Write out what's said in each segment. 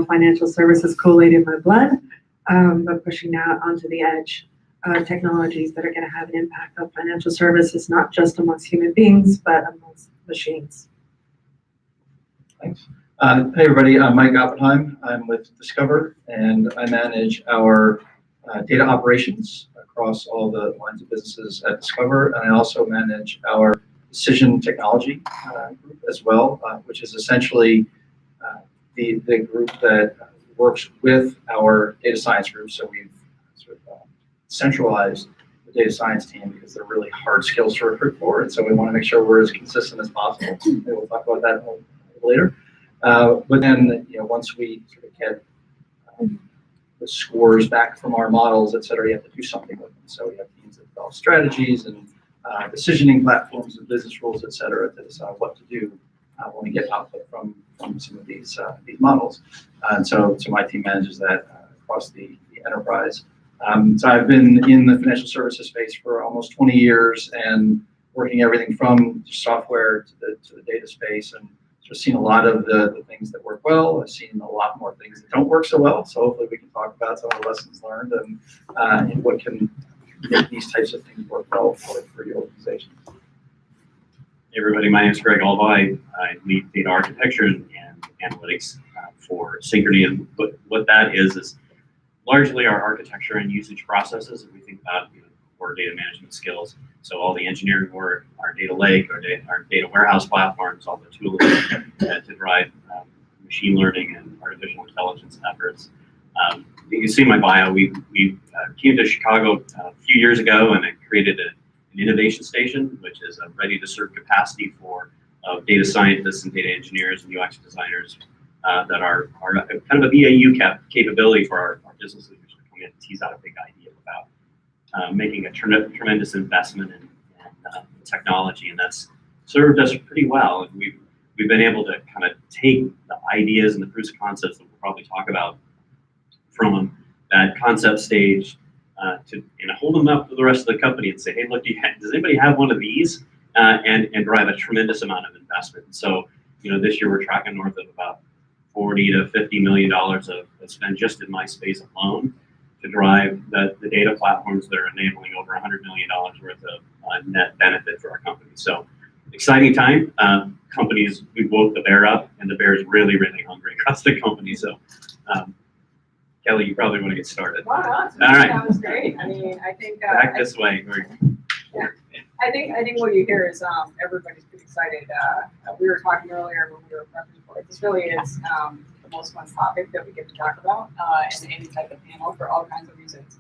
financial services collate in my blood, but pushing that onto the edge of technologies that are going to have an impact on financial services, not just amongst human beings, but amongst machines. Thanks. Hey everybody, I'm Mike Oppenheim. I'm with Discover, and I manage our data operations across all the lines of businesses at Discover, and I also manage our decision technology group as well, which is essentially the group that works with our data science group. So we've sort of centralized the data science team because they're really hard skills to recruit for, and so we want to make sure we're as consistent as possible. Maybe we'll talk about that a little later. But then, once we sort of get the scores back from our models, et cetera, you have to do something with them. So we have teams that develop strategies and decisioning platforms and business rules, et cetera, to decide what to do when we get output from some of these models. And so my team manages that across the enterprise. So I've been in the financial services space for almost 20 years and working everything from software to the data space, and just seen a lot of the things that work well. I've seen a lot more things that don't work so well. So hopefully we can talk about some of the lessons learned and what can make these types of things work well for your organization. Hey everybody, my name is Greg Alva. I lead data architecture and analytics for Synchrony, and what that is largely our architecture and usage processes. If we think about core data management skills, so all the engineering work, our data lake, our data warehouse platforms, all the tools to drive machine learning and artificial intelligence efforts. You can see in my bio, we came to Chicago a few years ago, and I created an innovation station, which is a ready-to-serve capacity for data scientists and data engineers and UX designers that are kind of a BAU capability for our business leaders to come in and tease out a big idea about making a tremendous investment in technology, and that's served us pretty well. And we've been able to kind of take the ideas and the proofs of concepts that we'll probably talk about from that concept stage to hold them up to the rest of the company and say, hey, look, does anybody have one of these? And drive a tremendous amount of investment. So, this year we're tracking north of about $40 to $50 million of spend just in my space alone to drive the data platforms that are enabling over $100 million worth of net benefit for our company. So, exciting time. Companies, we woke the bear up, and the bear is really, really hungry across the company. So, Kelly, you probably want to get started. Wow, all right. That was great. I mean, I think back this way. Yeah. I think what you hear is everybody's pretty excited. We were talking earlier when we were prepping for it. This really is the most fun topic that we get to talk about in any type of panel for all kinds of reasons.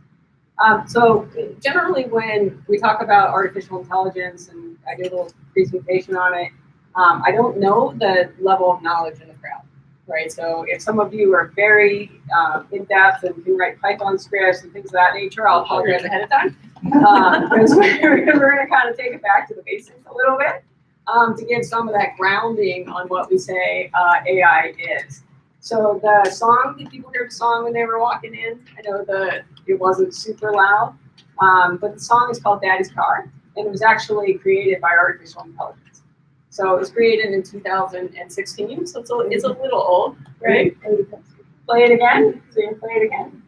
So generally, when we talk about artificial intelligence, and I did a little presentation on it, I don't know the level of knowledge in the crowd. Right, so if some of you are very in-depth and can write Python scripts and things of that nature, I'll apologize ahead of time, because we're going to kind of take it back to the basics a little bit to give some of that grounding on what we say AI is. So the song, did people hear the song when they were walking in? I know it wasn't super loud, but the song is called Daddy's Car, and it was actually created by artificial intelligence. So it was created in 2016, so it's a little old, right? Play it again. So you can play it again.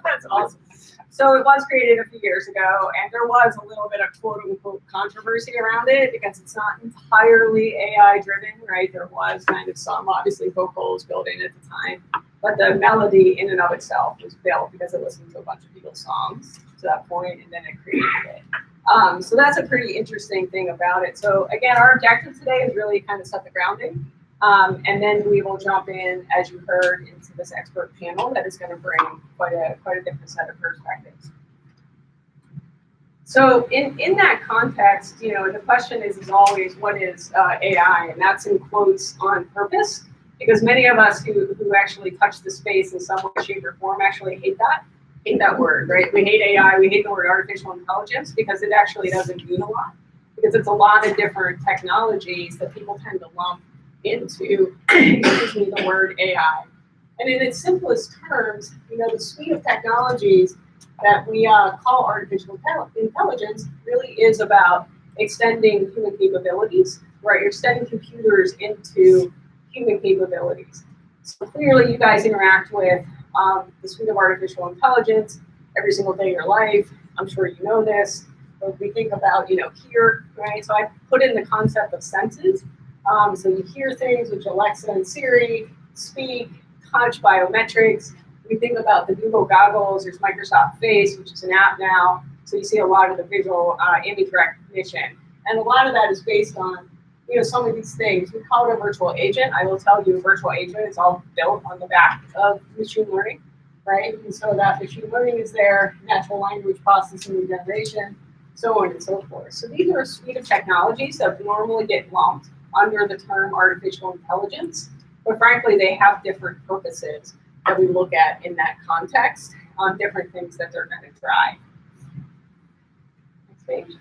That's awesome. So it was created a few years ago, and there was a little bit of quote-unquote controversy around it because it's not entirely AI-driven, right? There was kind of some, obviously, vocals built in at the time, but the melody in and of itself was built because it listened to a bunch of Beatles songs to that point, and then it created it. So that's a pretty interesting thing about it. So again, our objective today is really kind of set the grounding, and then we will jump in, as you heard, into this expert panel that is going to bring quite a different set of perspectives. So in that context, the question is always, what is AI? And that's in quotes on purpose, because many of us who actually touch the space in some way, shape, or form actually hate that word, right? We hate AI, we hate the word artificial intelligence because it actually doesn't mean a lot. Because it's a lot of different technologies that people tend to lump into, excuse me, the word AI. And in its simplest terms, the suite of technologies that we call artificial intelligence really is about extending human capabilities, right? You're extending computers into human capabilities. So clearly you guys interact with the suite of artificial intelligence every single day of your life. I'm sure you know this. But we think about, hear, right? So I put in the concept of senses. So you hear things, which Alexa and Siri, speak, touch, biometrics. We think about the Google goggles. There's Microsoft Face, which is an app now. So you see a lot of the visual image recognition. And a lot of that is based on, some of these things. We call it a virtual agent. I will tell you, a virtual agent is all built on the back of machine learning, right? And so that machine learning is there, natural language processing and generation, so on and so forth. So these are a suite of technologies that normally get lumped under the term artificial intelligence, but frankly, they have different purposes that we look at in that context on different things that they're going to try. Next page.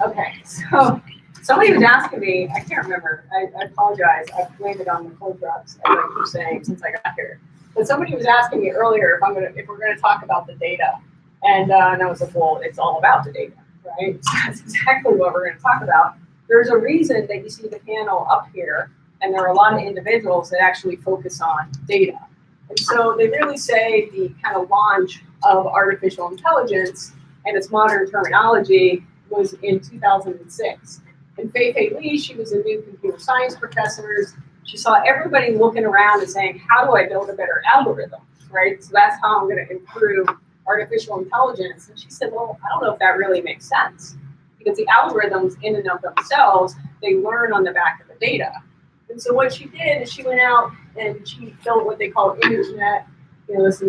Okay, so somebody was asking me, I can't remember, I apologize, I've blamed it on the cold drops, as I keep saying since I got here. But somebody was asking me earlier if we're going to talk about the data. And I was like, well, it's all about the data, right? So that's exactly what we're going to talk about. There's a reason that you see the panel up here, and there are a lot of individuals that actually focus on data. And so they really say the kind of launch of artificial intelligence and its modern terminology was in 2006. And Fei Li, she was a new computer science professor. She saw everybody looking around and saying, how do I build a better algorithm, right? So that's how I'm going to improve artificial intelligence. And she said, well, I don't know if that really makes sense because the algorithms in and of themselves, they learn on the back of the data. And so what she did is she went out and she built what they call ImageNet, this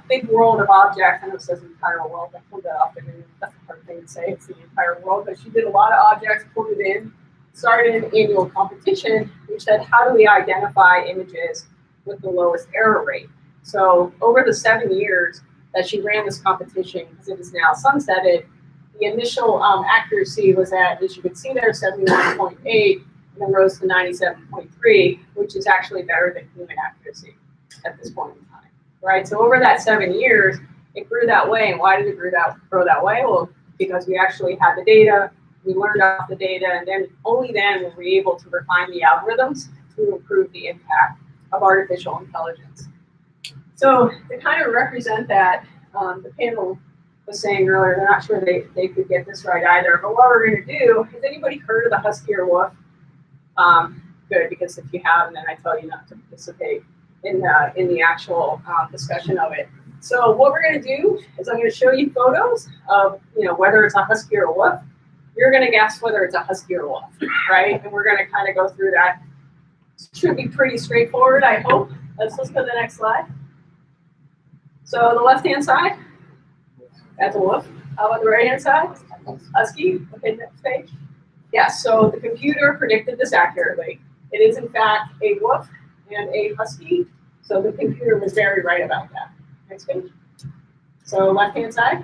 big world of objects. I know it says entire world, I pulled that off, that's a hard thing to say, it's the entire world, but she did a lot of objects, pulled it in, started an annual competition, which said, how do we identify images with the lowest error rate? So over the 7 years that she ran this competition, because it is now sunsetted, the initial accuracy was at, as you can see there, 71.8, and then rose to 97.3, which is actually better than human accuracy at this point in time, right? So over that 7 years, it grew that way. And why did it grow that way? Well, because we actually had the data, we learned off the data, and then only then were we able to refine the algorithms to improve the impact of artificial intelligence. So to kind of represent that, the panel was saying earlier, they're not sure they could get this right either, but what we're going to do, has anybody heard of the husky or wolf? Good, because if you have, then I tell you not to participate in the actual discussion of it. So what we're going to do is I'm going to show you photos of, whether it's a husky or a wolf. You're going to guess whether it's a husky or a wolf, right? And we're going to kind of go through that. Should be pretty straightforward, I hope. Let's go to the next slide. So the left-hand side, that's a wolf. How about the right-hand side? Husky. Okay, next page. Yes, so the computer predicted this accurately. It is, in fact, a wolf and a husky. So the computer was very right about that. Next page. So left-hand side,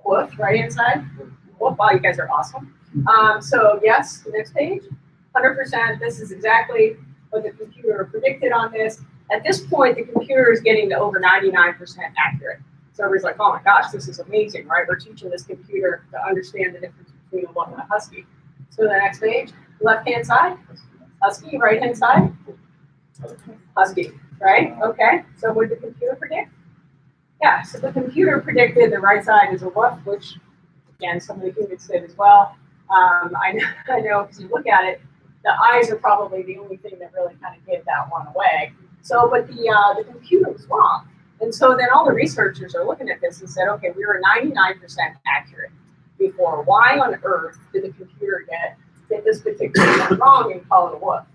wolf. Right-hand side, wolf. Wow, you guys are awesome. So yes, the next page. 100%. This is exactly what the computer predicted on this. At this point, the computer is getting to over 99% accurate. So everybody's like, oh my gosh, this is amazing, right? We're teaching this computer to understand the difference between a wolf and a husky. So the next page, left-hand side, husky, right-hand side, husky, right? Okay, so what did the computer predict? Yeah, so the computer predicted the right side is a wolf, which, again, some of the humans did as well. I know, because you look at it, the eyes are probably the only thing that really kind of gave that one away. So, but the computer was wrong. And so then all the researchers are looking at this and said, okay, we were 99% accurate before. Why on earth did the computer get this particular one wrong and call it a wolf?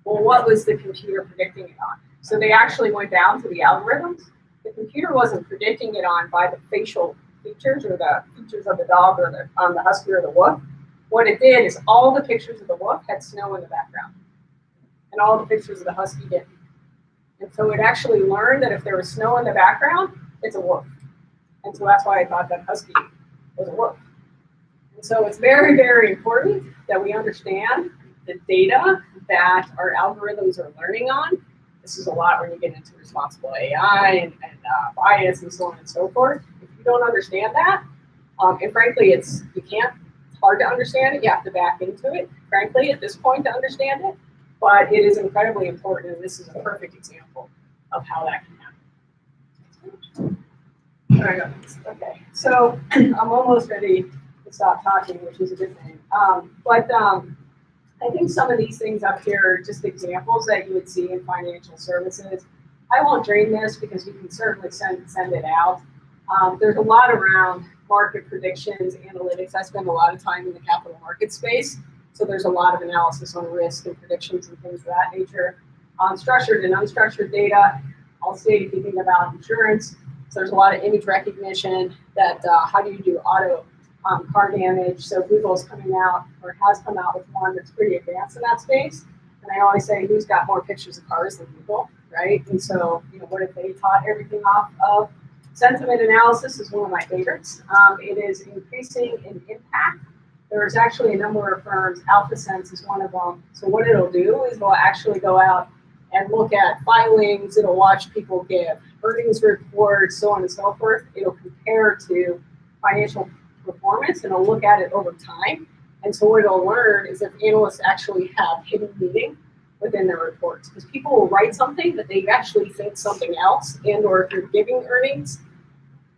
Well, what was the computer predicting it on? So they actually went down to the algorithms. The computer wasn't predicting it on by the facial features or the features of the dog or the husky or the wolf. What it did is all the pictures of the wolf had snow in the background. all the pictures of the husky get. And so it actually learned that if there was snow in the background, it's a wolf. And so that's why I thought that husky was a wolf. And so it's very, very important that we understand the data that our algorithms are learning on. This is a lot when you get into responsible AI and bias and so on and so forth. If you don't understand that, and frankly, it's hard to understand it. You have to back into it, frankly, at this point to understand it. But it is incredibly important, and this is a perfect example of how that can happen. All right, okay, so I'm almost ready to stop talking, which is a good thing. I think some of these things up here are just examples that you would see in financial services. I won't dream this because you can certainly send it out. There's a lot around market predictions, analytics. I spend a lot of time in the capital market space, so there's a lot of analysis on risk and predictions and things of that nature. On structured and unstructured data, I'll say if you think about insurance, so there's a lot of image recognition that how do you do auto car damage. So Google's coming out or has come out with one that's pretty advanced in that space. And I always say, who's got more pictures of cars than Google, right? And so, what if they taught everything off of sentiment analysis is one of my favorites. It is increasing in impact. There's actually a number of firms, AlphaSense is one of them. So what it'll do is it'll actually go out and look at filings, it'll watch people give earnings reports, so on and so forth. It'll compare to financial performance and it'll look at it over time. And so what it'll learn is if analysts actually have hidden meaning within their reports. Because people will write something that they actually think something else, and or if you're giving earnings,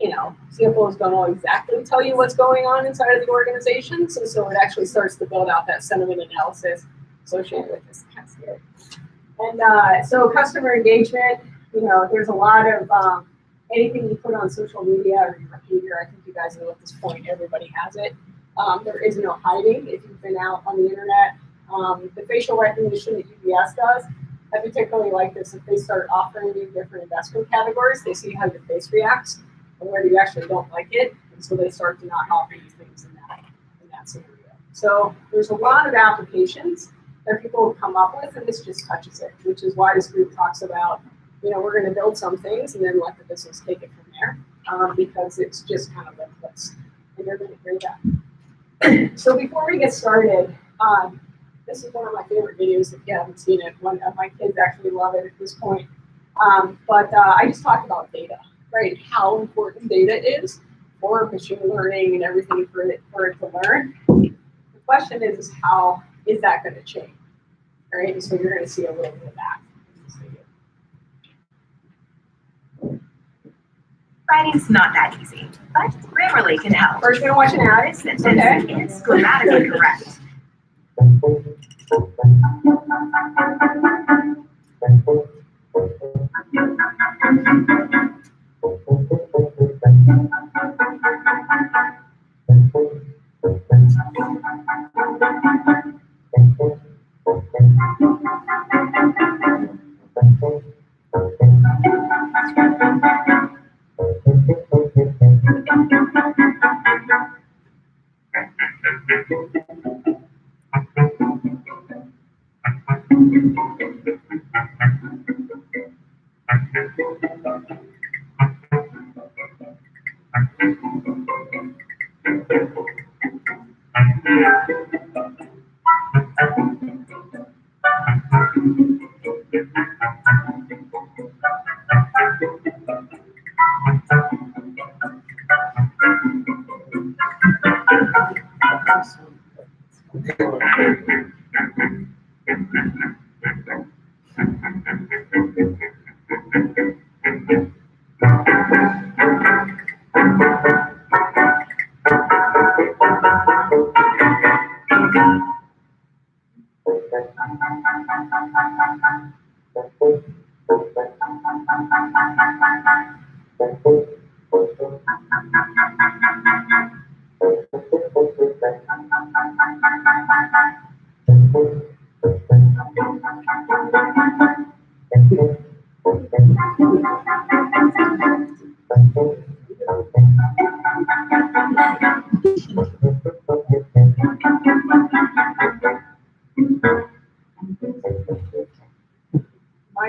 CFOs don't all exactly tell you what's going on inside of the organizations. And so it actually starts to build out that sentiment analysis associated with this. Kind of scary. And so customer engagement, there's a lot of anything you put on social media or your behavior. I think you guys know at this point, everybody has it. There is no hiding if you've been out on the internet. The facial recognition that UBS does, I particularly like this. If they start offering you different investment categories, they see how your face reacts and whether you actually don't like it. And so they start to not offer you things in that scenario. So there's a lot of applications that people have come up with, and this just touches it, which is why this group talks about, we're going to build some things and then let the business take it from there, because it's just kind of limitless, and you're going to hear that. So before we get started, this is one of my favorite videos if you haven't seen it. One of my kids actually love it at this point. I just talked about data, right? How important data is for machine learning and everything for it to learn. The question is how is that going to change, right? And so you're going to see a little bit of that in this video. Writing's not that easy, but Grammarly can help. First, we're going to watch an ad. This sentence is grammatically correct.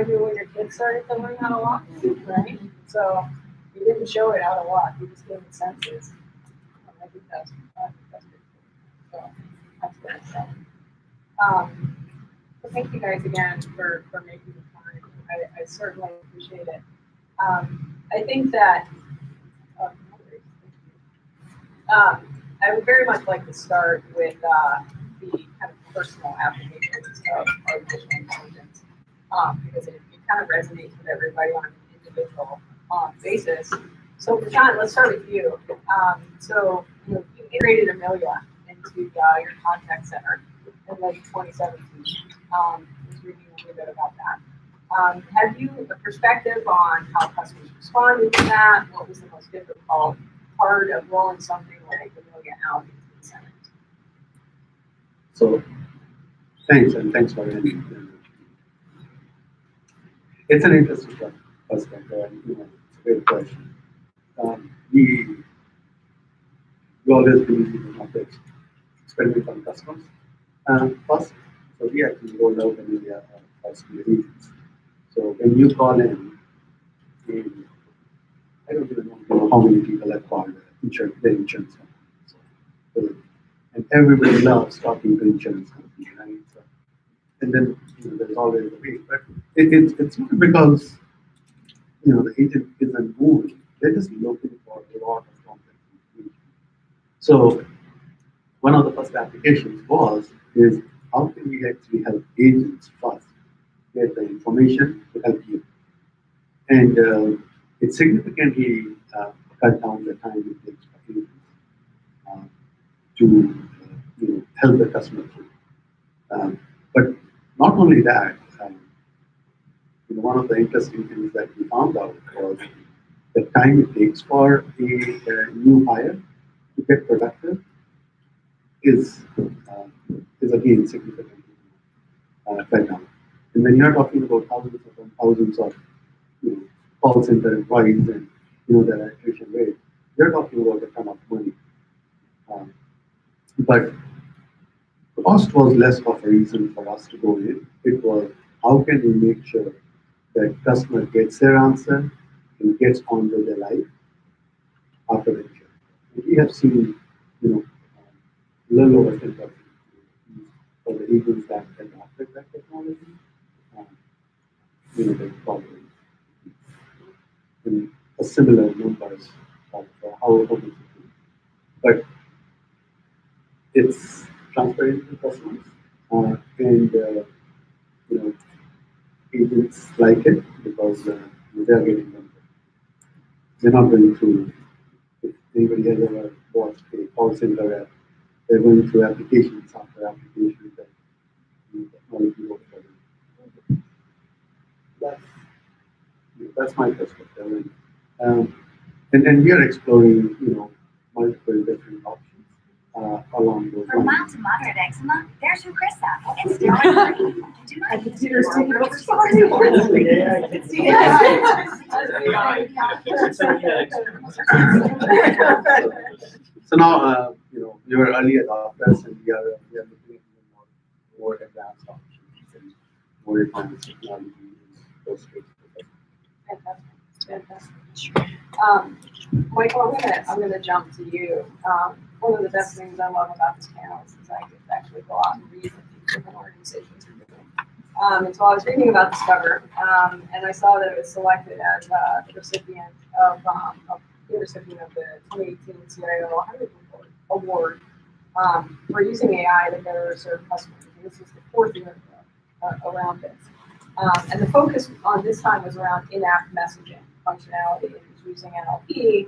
remind you when your kids started to learn how to walk, right? So you didn't show it how to walk, you just gave them senses. And I think that's pretty cool. So that's very exciting. So thank you guys again for making the time. I certainly appreciate it. I think that I would very much like to start with the kind of personal applications of artificial intelligence because it kind of resonates with everybody on an individual basis. So, Prashant, let's start with you. So, you integrated Amelia into your contact center in late 2017. I was reading a little bit about that. Have you a perspective on how customers responded to that? What was the most difficult part of rolling something like Amelia out into the center? So, thanks for having me. It's an interesting perspective, and it's a great question. We always believe we have to experiment on customers first. So we actually rolled out an area of customer agents. So when you call in, I don't even know how many people have called their insurance company. So, and everybody loves talking to insurance companies, right? So, and then there's always a way, but it's not because the agent isn't moving; they're just looking for a lot of complex information. So one of the first applications is how can we actually help agents first get the information to help you, and it significantly cut down the time it takes for agents to help the customer through. But not only that, one of the interesting things that we found out was the time it takes for a new hire to get productive is again significantly cut down. And when you're talking about thousands of call center employees and their attrition rate, you're talking about a ton of money. But cost was less of a reason for us to go in. It was how can we make sure that customer gets their answer and gets on with their life after the insurance. We have seen, little over 10% for the agents that adopted that technology. They probably in a similar numbers of how it is. But it's transparent to customers, and agents like it because they're getting them. They're not going through. If anybody has ever watched a call center app, they're going through applications after applications that the technology works for them. That's my perspective, and we are exploring multiple different options along those For lines. mild to moderate eczema, there's Eucrisa. It's steroid-free. Do not use it So now, we were early adopters, and we are looking at more advanced options and more advanced technology in those spaces. Fantastic. Michael, I'm gonna jump to you. One of the best things I love about this panel is I get to actually go out and read what these different organizations are doing. And so I was reading about Discover, and I saw that it was selected as the recipient of the 2018 CIO 100 Award for using AI to better serve customers. And this is the fourth year around this. And the focus on this time was around in-app messaging functionality and using NLP,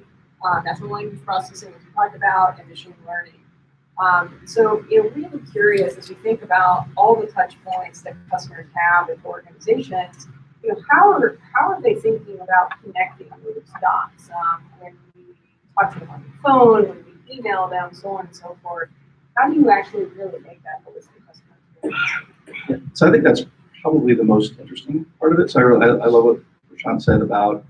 natural language processing, as we talked about, and machine learning. So, really curious as you think about all the touch points that customers have with organizations, how are they thinking about connecting those dots? When we talk to them on the phone, when we email them, so on and so forth, how do you actually really make that holistic customer experience? Yeah. So I think that's probably the most interesting part of it. So I love what Prashant said about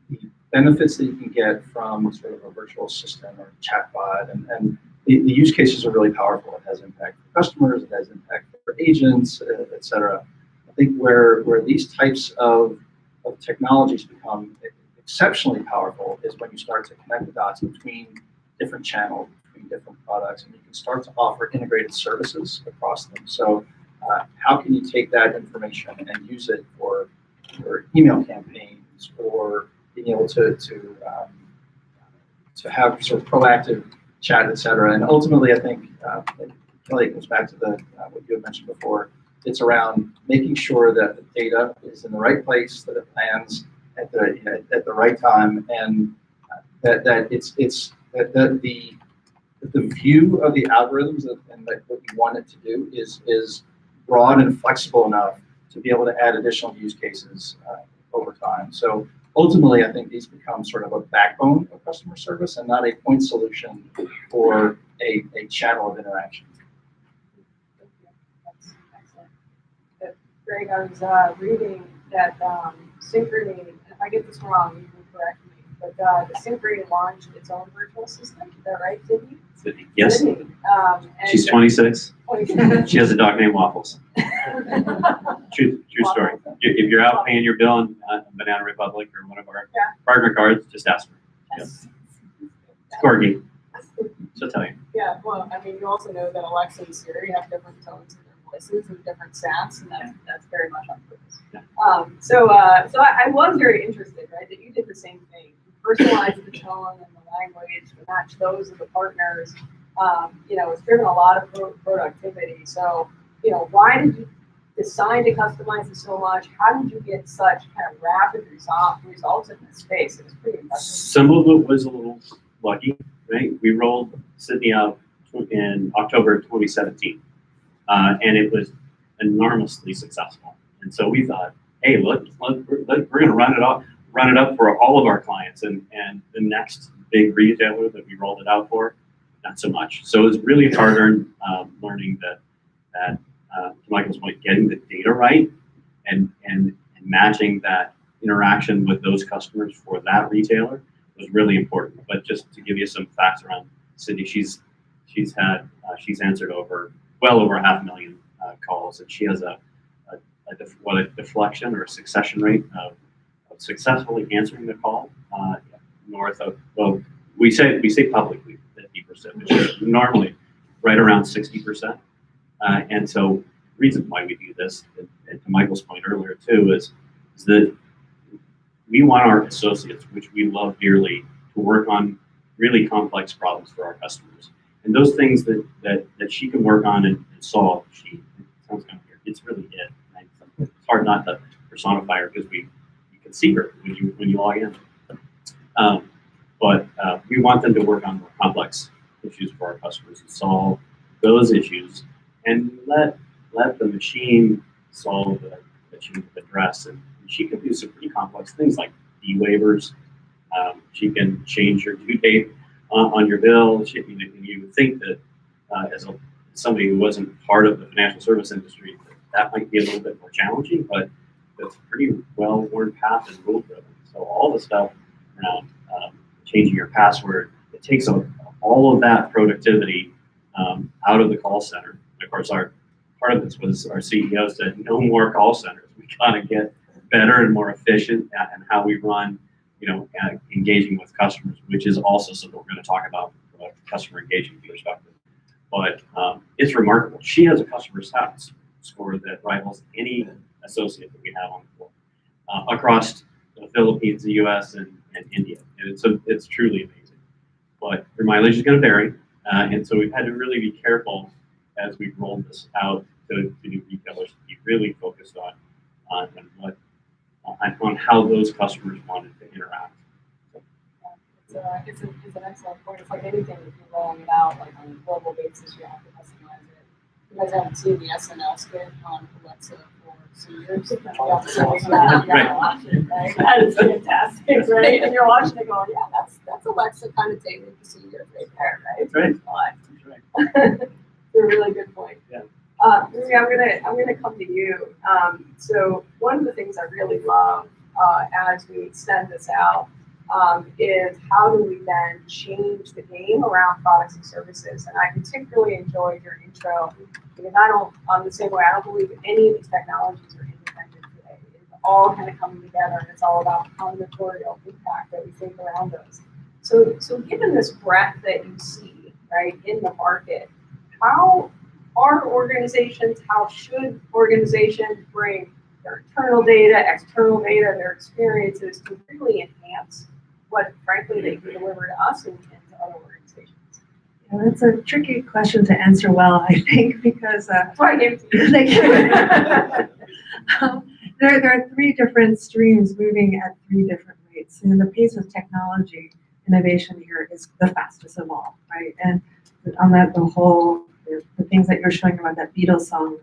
the benefits that you can get from sort of a virtual assistant or chatbot, and the use cases are really powerful. It has impact for customers, it has impact for agents, et cetera. I think where these types of technologies become exceptionally powerful is when you start to connect the dots between different channels, between different products, and you can start to offer integrated services across them. So how can you take that information and use it for email campaigns, or being able to have sort of proactive chat, et cetera. And ultimately, I think, Kelly, it goes back to what you had mentioned before. It's around making sure that the data is in the right place, that it lands at the right time, and that the view of the algorithms and what you want it to do is broad and flexible enough to be able to add additional use cases over time. So ultimately, I think these become sort of a backbone of customer service and not a point solution or a channel of interaction. That's excellent. Greg, I was reading that Synchrony, if I get this wrong, you can correct me, but the Synchrony launched its own virtual assistant. Is that right, Sydney? Yes. Sydney. She's 26. 26. She has a dog named Waffles. True story. If you're out paying your bill on Banana Republic or one of our partner cards, just ask her. Yes. Corgi. She'll tell you. Yeah, well, I mean, you also know that Alexa and Siri have different tones in their voices and different sounds, and that's very much on purpose. Yeah. So I was very interested, right, that you did the same thing. You personalized the tone and the language to match those of the partners. It's driven a lot of productivity. So, why did you decide to customize it so much? How did you get such kind of rapid results in this space? It was pretty impressive. Some of it was a little lucky, right? We rolled Sydney out in October 2017, and it was enormously successful. And so we thought, hey, we're going to run it up for all of our clients, and the next big retailer that we rolled it out for, not so much. So it was really hard learning that to Michael's point, getting the data right and matching that interaction with those customers for that retailer was really important. But just to give you some facts around Sydney, she's answered well over 500,000 calls, and she has a deflection or a succession rate of successfully answering the call north of, well, we say publicly 50%, which is normally right around 60%. And so the reason why we do this, and to Michael's point earlier too, is that we want our associates, which we love dearly, to work on really complex problems for our customers. And those things that she can work on and solve, it sounds kind of weird, it's really it. Right? It's hard not to personify her because you can see her when you log in. But we want them to work on more complex issues for our customers and solve those issues, and let the machine solve the address. And she can do some pretty complex things like fee waivers. She can change your due date on your bill. You would think that as somebody who wasn't part of the financial service industry, that might be a little bit more challenging, but it's a pretty well-worn path and rule-driven. So all the stuff around changing your password, it takes all of that productivity out of the call center. And of course, part of this was our CEO said, no more call centers. We got to get better and more efficient in how we run, engaging with customers, which is also something we're going to talk about from a customer engagement perspective. But it's remarkable. She has a customer score that rivals any associate that we have on the floor across the Philippines, the U.S., and India. And it's truly amazing. But your mileage is going to vary. And so we've had to really be careful as we've rolled this out to new retailers to be really focused on how those customers wanted to interact. It's an excellent point. It's like anything, if you're rolling it out like on a global basis, you have to customize it. You guys haven't seen the SNL skit on Alexa for seniors. Yeah, watch it, right? That is fantastic, right? And you're watching it going, yeah, that's Alexa kind of tailored to seniors right there, right? That's right. That's right. It's a really good point. Yeah. Ruby, I'm gonna come to you. So one of the things I really love as we extend this out is how do we then change the game around products and services? And I particularly enjoyed your intro because I'm the same way. I don't believe any of these technologies are all kind of coming together, and it's all about the combinatorial impact that we think around those. So given this breadth that you see, right, in the market, how are organizations, how should organizations bring their internal data, external data, their experiences to really enhance what, frankly, they can deliver to us and to other organizations? Yeah, that's a tricky question to answer well, I think, because That's why I gave it to you. Thank you. There are three different streams moving at three different rates. And the pace of technology innovation here is the fastest of all, right? And on that, the things that you're showing about that Beatles song,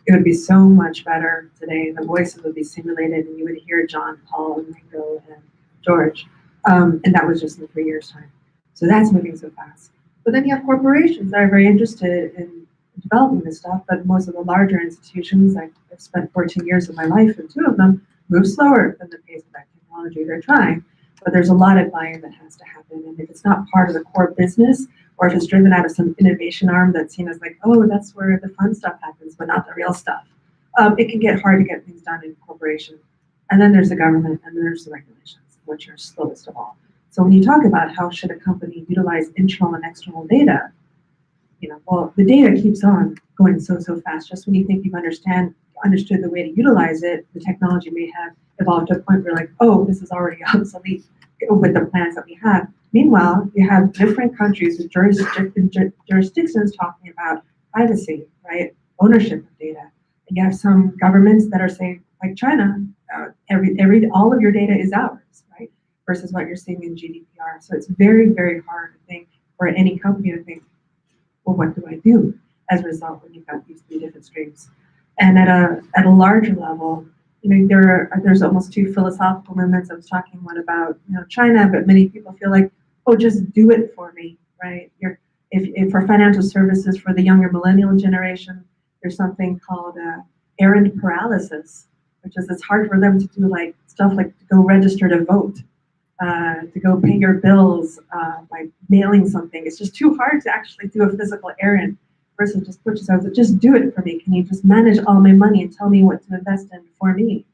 it would be so much better today. The voices would be simulated, and you would hear John, Paul, and Ringo, and George. And that was just in 3 years' time. So that's moving so fast. But then you have corporations that are very interested in developing this stuff, but most of the larger institutions, I've spent 14 years of my life in two of them, move slower than the pace of that technology. They're trying, but there's a lot of buy-in that has to happen. And if it's not part of the core business, or if it's driven out of some innovation arm that's seen as like, oh, that's where the fun stuff happens, but not the real stuff, it can get hard to get things done in corporations. And then there's the government, and then there's the regulations, which are slowest of all. So when you talk about how should a company utilize internal and external data, well, the data keeps on going so fast. Just when you think you've understood the way to utilize it, the technology may have evolved to a point where like, oh, this is already obsolete with the plans that we have. Meanwhile, you have different countries with jurisdictions talking about privacy, right? Ownership of data. And you have some governments that are saying, like China, all of your data is ours, right? Versus what you're seeing in GDPR. So it's very, very hard to think for any company to think, well, what do I do as a result when you've got these three different streams? And at a larger level, there's almost two philosophical movements. I was talking one about China, but many people feel like, oh, just do it for me, right? If for financial services for the younger millennial generation, there's something called errand paralysis, which is it's hard for them to do like stuff like to go register to vote. To go pay your bills by mailing something. It's just too hard to actually do a physical errand versus just purchase. I was like, just do it for me. Can you just manage all my money and tell me what to invest in for me?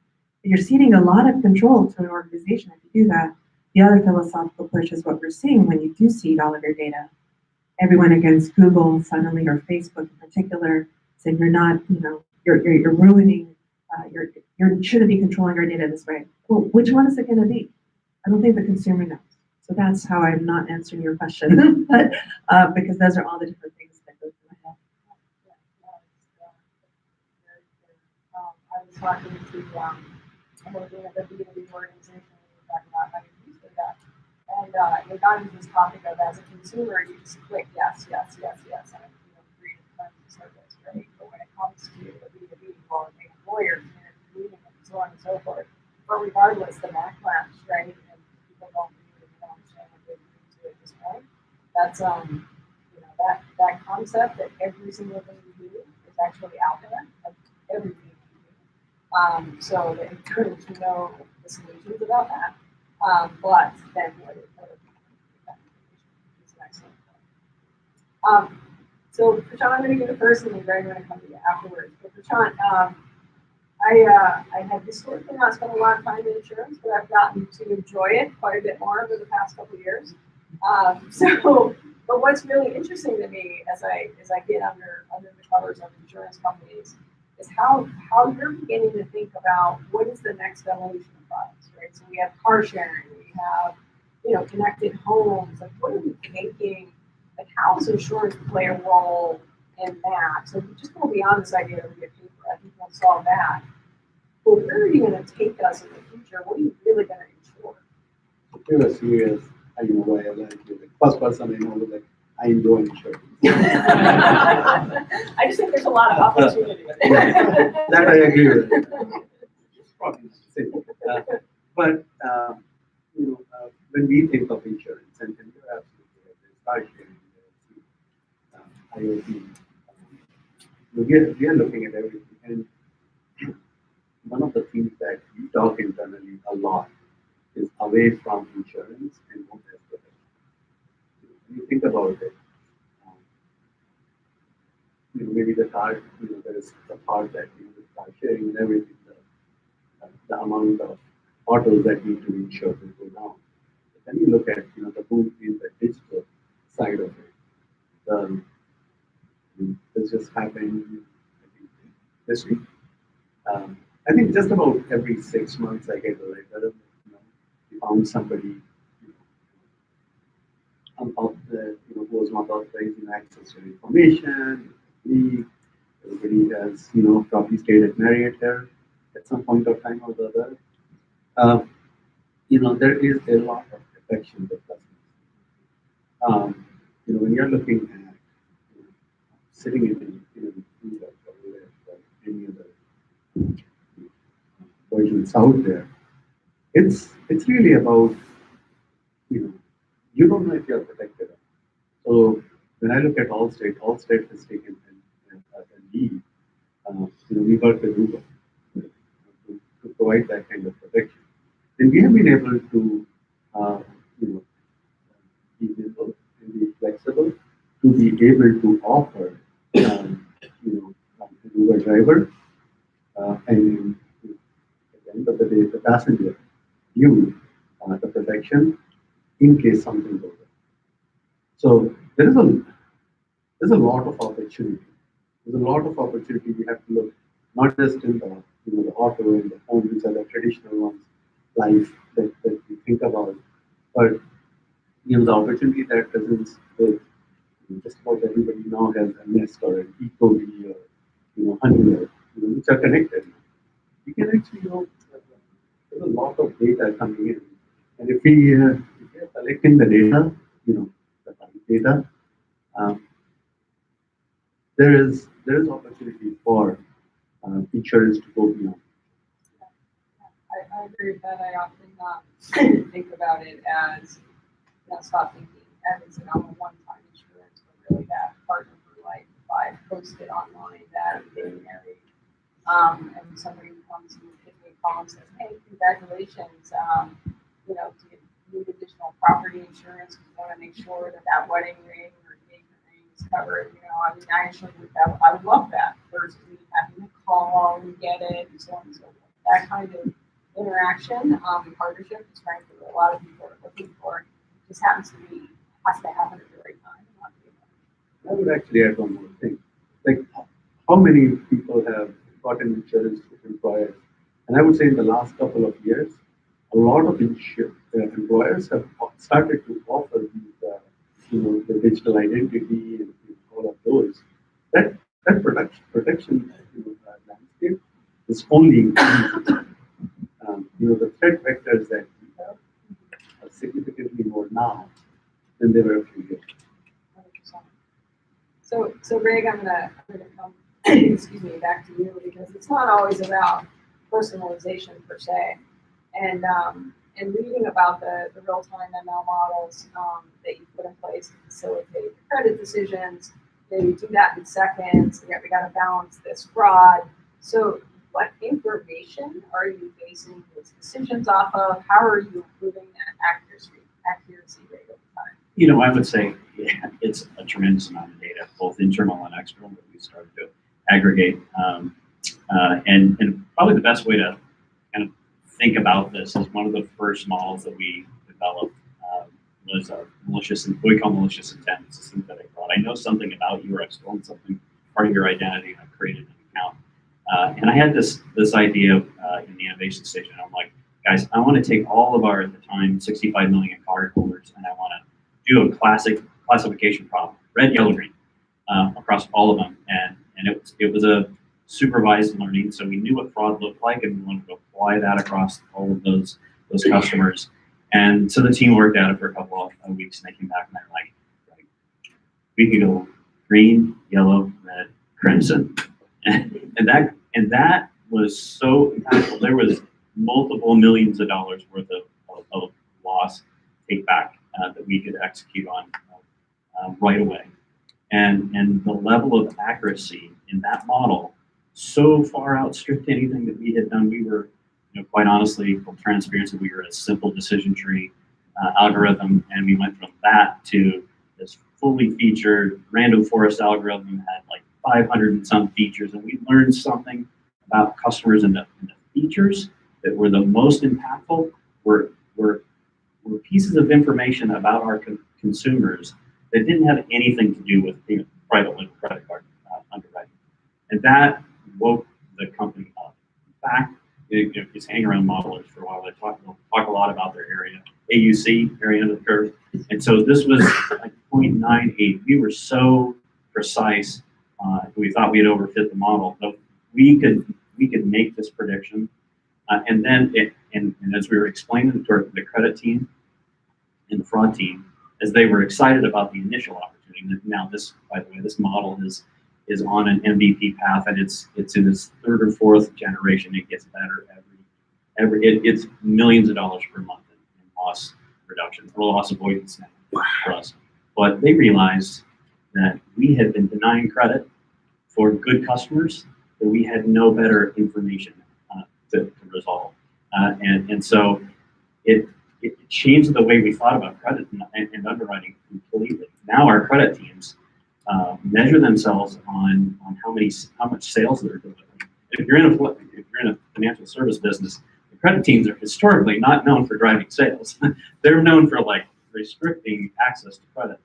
But you're ceding a lot of control to an organization if you do that. The other philosophical push is what we're seeing when you do cede all of your data. Everyone against Google suddenly, or Facebook in particular, saying you're not, you're ruining, you shouldn't be controlling our data this way. Well, which one is it going to be? I don't think the consumer knows. So that's how I'm not answering your question, but because those are all the different things that go through my head. I was talking to I'm working at the B2B organization, and we were talking about how you use data. And we got into this topic of as a consumer, you just click yes, and create a terms of service, right? But when it comes to the B2B, well, it takes lawyers and reading and so on and so forth. But regardless, the backlash, right? People don't really understand what they're doing to it at this point. That's that concept that every single thing we do is actually out there, like everything we do. So they encourage to know the solutions about that. But then what it is an excellent point. So Prashant, I'm going to give it first, and then Greg, I'm going to come to you afterwards. But Prashant, I have historically not spent a lot of time in insurance, but I've gotten to enjoy it quite a bit more over the past couple of years. But what's really interesting to me as I get under the covers of insurance companies is how you're beginning to think about what is the next evolution of products, right? So we have car sharing, we have connected homes. Like what are we thinking? Like how does insurance play a role in that? So if you just go beyond this idea of a paper, I think we'll solve that. Well, where are you going to take us in the future? What are you really going to ensure? If you're serious, I know why I like you. The first person I know was like, I enjoy insurance. I just think there's a lot of opportunity. That I agree with. It's probably simple. But when we think of insurance, and you're absolutely right, there's car sharing, IoT, we are looking at everything. And one of the things that we talk internally a lot is away from insurance and home health protection. When you think about it, maybe the car, there is the part that the car sharing and everything, the the amount of autos that need to be insured will go down. But then you look at the boom in the digital side of it. This just happened, I think, this week. I think just about every 6 months I get a letter. We found somebody who was not authorizing access to information. Everybody has probably stayed at Marriott here at some point of time or the other. Um, there is a lot of protection with customers. When you're looking at sitting in a Uber or any other versions out there, it's really about you don't know if you're protected. So when I look at Allstate has taken a lead. We work with Uber to provide that kind of protection, and we have been able to be nimble and be flexible to be able to offer an Uber driver and at the end of the day the passenger you the protection in case something goes wrong. So there's a lot of opportunity. There's a lot of opportunity. We have to look not just in the auto and the home, which are the traditional ones, life that we think about, but the opportunity that presents with just about everybody now has a Nest or an Ecobee or Honeywell, which are connected. We can actually there's a lot of data coming in, and if we are collecting the data, the right data, um, there is opportunity for insurance to go beyond. I agree with that. I often think about it as, stop thinking as a one-time insurance, but really that partner for life. If I posted online that I'm getting married, and somebody comes and gives me a call and says, "Hey, congratulations, do you need additional property insurance? We want to make sure that wedding ring or engagement ring is covered." I actually I would love that versus me having to call and get it and so on and so forth. That kind of interaction and partnership is frankly what a lot of people are looking for. Just has to happen at the right time. I would actually add one more thing. Like, how many people have gotten insurance with employers? And I would say in the last couple of years, a lot of employers have started to offer these, the digital identity and all of those. That protection landscape is only increasing. The threat vectors that we have are significantly more now than they were a few years ago. 100%. So Greg, I'm gonna come excuse me back to you because it's not always about personalization per se, and reading about the real-time ML models that you put in place to facilitate credit decisions. You do that in seconds. We got to balance this fraud. So what information are you basing those decisions off of? How are you improving that accuracy rate over time? I would say it's a tremendous amount of data, both internal and external, that we started to aggregate. And probably the best way to kind of think about this is one of the first models that we developed was a malicious, what we call malicious intent. It's a synthetic fraud. I know something about you, or I've stolen something, part of your identity, and I've created an account. And I had this idea in the innovation stage, and I'm like, guys, I want to take all of our, at the time, 65 million cardholders, and I want to do a classic classification problem, red, yellow, green, across all of them. And it was a supervised learning, so we knew what fraud looked like, and we wanted to apply that across all of those customers. And so the team worked at it for a couple of weeks, and they came back and they're like, we could go green, yellow, red, crimson, and that was so impactful. There was multiple millions of dollars worth of loss take back that we could execute on right away, and the level of accuracy in that model so far outstripped anything that we had done. We were, quite honestly, for transparency, we were a simple decision tree algorithm, and we went from that to this fully featured random forest algorithm that had like 500 and some features, and we learned something about customers and the features that were the most impactful were pieces of information about our consumers that didn't have anything to do with private label credit card underwriting. And that woke the company up. In fact, if you hang around modelers for a while, they talk a lot about their area, AUC, area under the curve. And so this was like 0.98. We were so precise. We thought we had overfit the model, but we could make this prediction. And then and as we were explaining it to the credit team and the fraud team, as they were excited about the initial opportunity. Now this, by the way, this model is on an MVP path, and it's in its third or fourth generation. It gets better it's millions of dollars per month in loss reduction, or loss avoidance now for us. But they realized that we had been denying credit for good customers, that we had no better information to resolve. And so it changed the way we thought about credit and underwriting completely. Now our credit teams measure themselves on how much sales they're delivering. If you're in a financial service business, the credit teams are historically not known for driving sales. They're known for like restricting access to credit.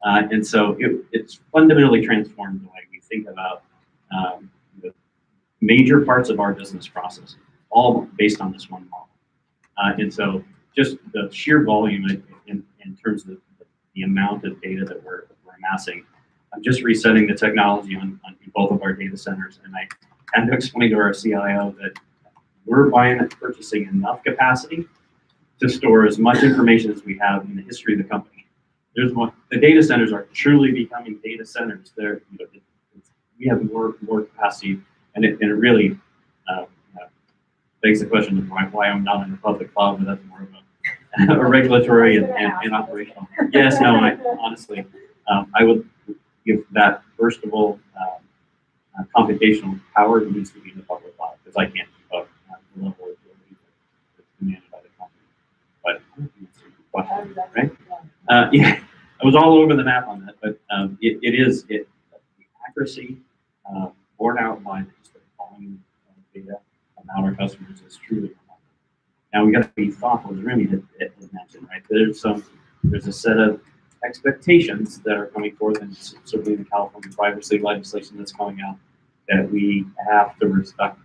And so it's fundamentally transformed the way we think about the major parts of our business process, all based on this one model. And so just the sheer volume in terms of the amount of data that we're amassing. I'm just resetting the technology on both of our data centers, and I had to explain to our CIO that we're buying and purchasing enough capacity to store as much information as we have in the history of the company. The data centers are truly becoming data centers. We have more capacity, and it really begs the question of why I'm not in the public cloud, but that's more of a regulatory and operational. Yes, no, honestly, I would give that burstable computational power that needs to be in the public cloud, because I can't keep up the level of ability that's demanded by the company. But right? Yeah, I was all over the map on that, but the accuracy borne out by just the volume of data about our customers is truly remarkable. Now we got to be thoughtful, as Remy had mentioned, right? There's a set of expectations that are coming forth, and certainly the California privacy legislation that's coming out, that we have to respect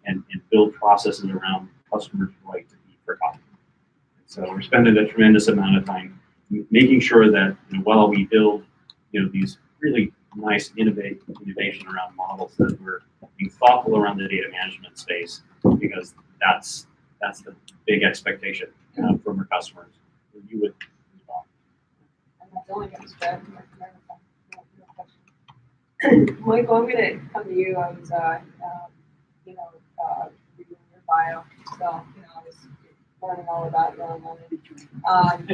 and build processes around customers' right to be forgotten. And so we're spending a tremendous amount of time making sure that while we build these really nice innovation around models, that we're being thoughtful around the data management space, because that's the big expectation from our customers. You would as well. Michael, I'm going to come to you. I was, reading your bio, so I was learning all about your own money.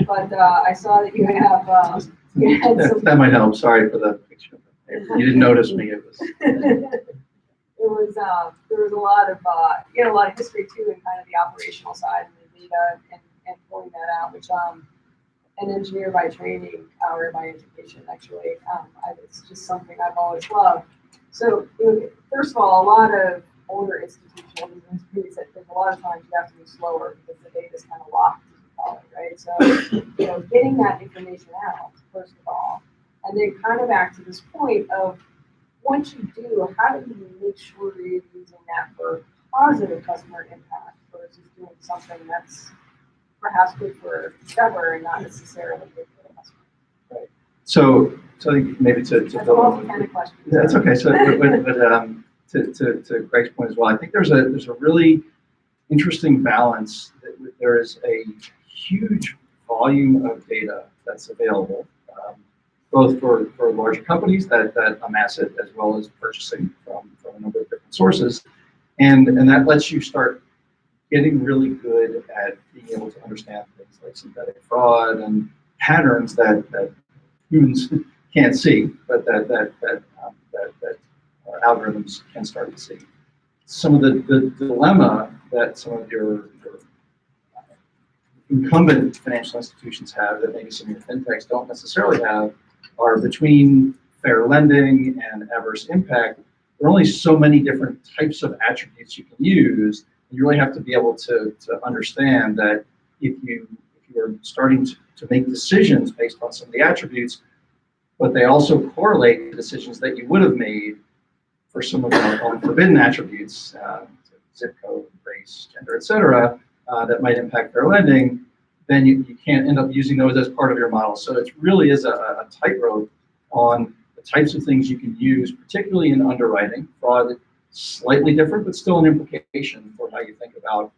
But I saw that you had some. That might help. Sorry for the picture. You didn't notice me. It was. There was a lot of history too, in kind of the operational side of the data and pulling that out, which an engineer by training or by education, actually, it's just something I've always loved. So first of all, a lot of older institutions, there's a lot of times you have to move slower because the data's kind of locked, as you call it, right? So getting that information out, first of all, and then kind of back to this point of, once you do, how do you make sure you're using that for positive customer impact versus doing something that's perhaps good for Discover and not necessarily good for the customer? Right. So I think maybe to That's build all on kind of questions. that's okay. So to Greg's point as well, I think there's a really interesting balance. There is a huge volume of data that's available, both for larger companies that amass it, as well as purchasing from a number of different sources. And that lets you start getting really good at being able to understand things like synthetic fraud and patterns that humans can't see, but that our algorithms can start to see. Some of the dilemma that some of your incumbent financial institutions have, that maybe some of your fintechs don't necessarily have, are between fair lending and adverse impact. There are only so many different types of attributes you can use You really have to be able to understand that if you are starting to make decisions based on some of the attributes, but they also correlate to decisions that you would have made for some of the forbidden attributes, zip code, race, gender, et cetera, that might impact fair lending, then you can't end up using those as part of your model. So it really is a tightrope on the types of things you can use, particularly in underwriting. Fraud, slightly different, but still an implication for how you think about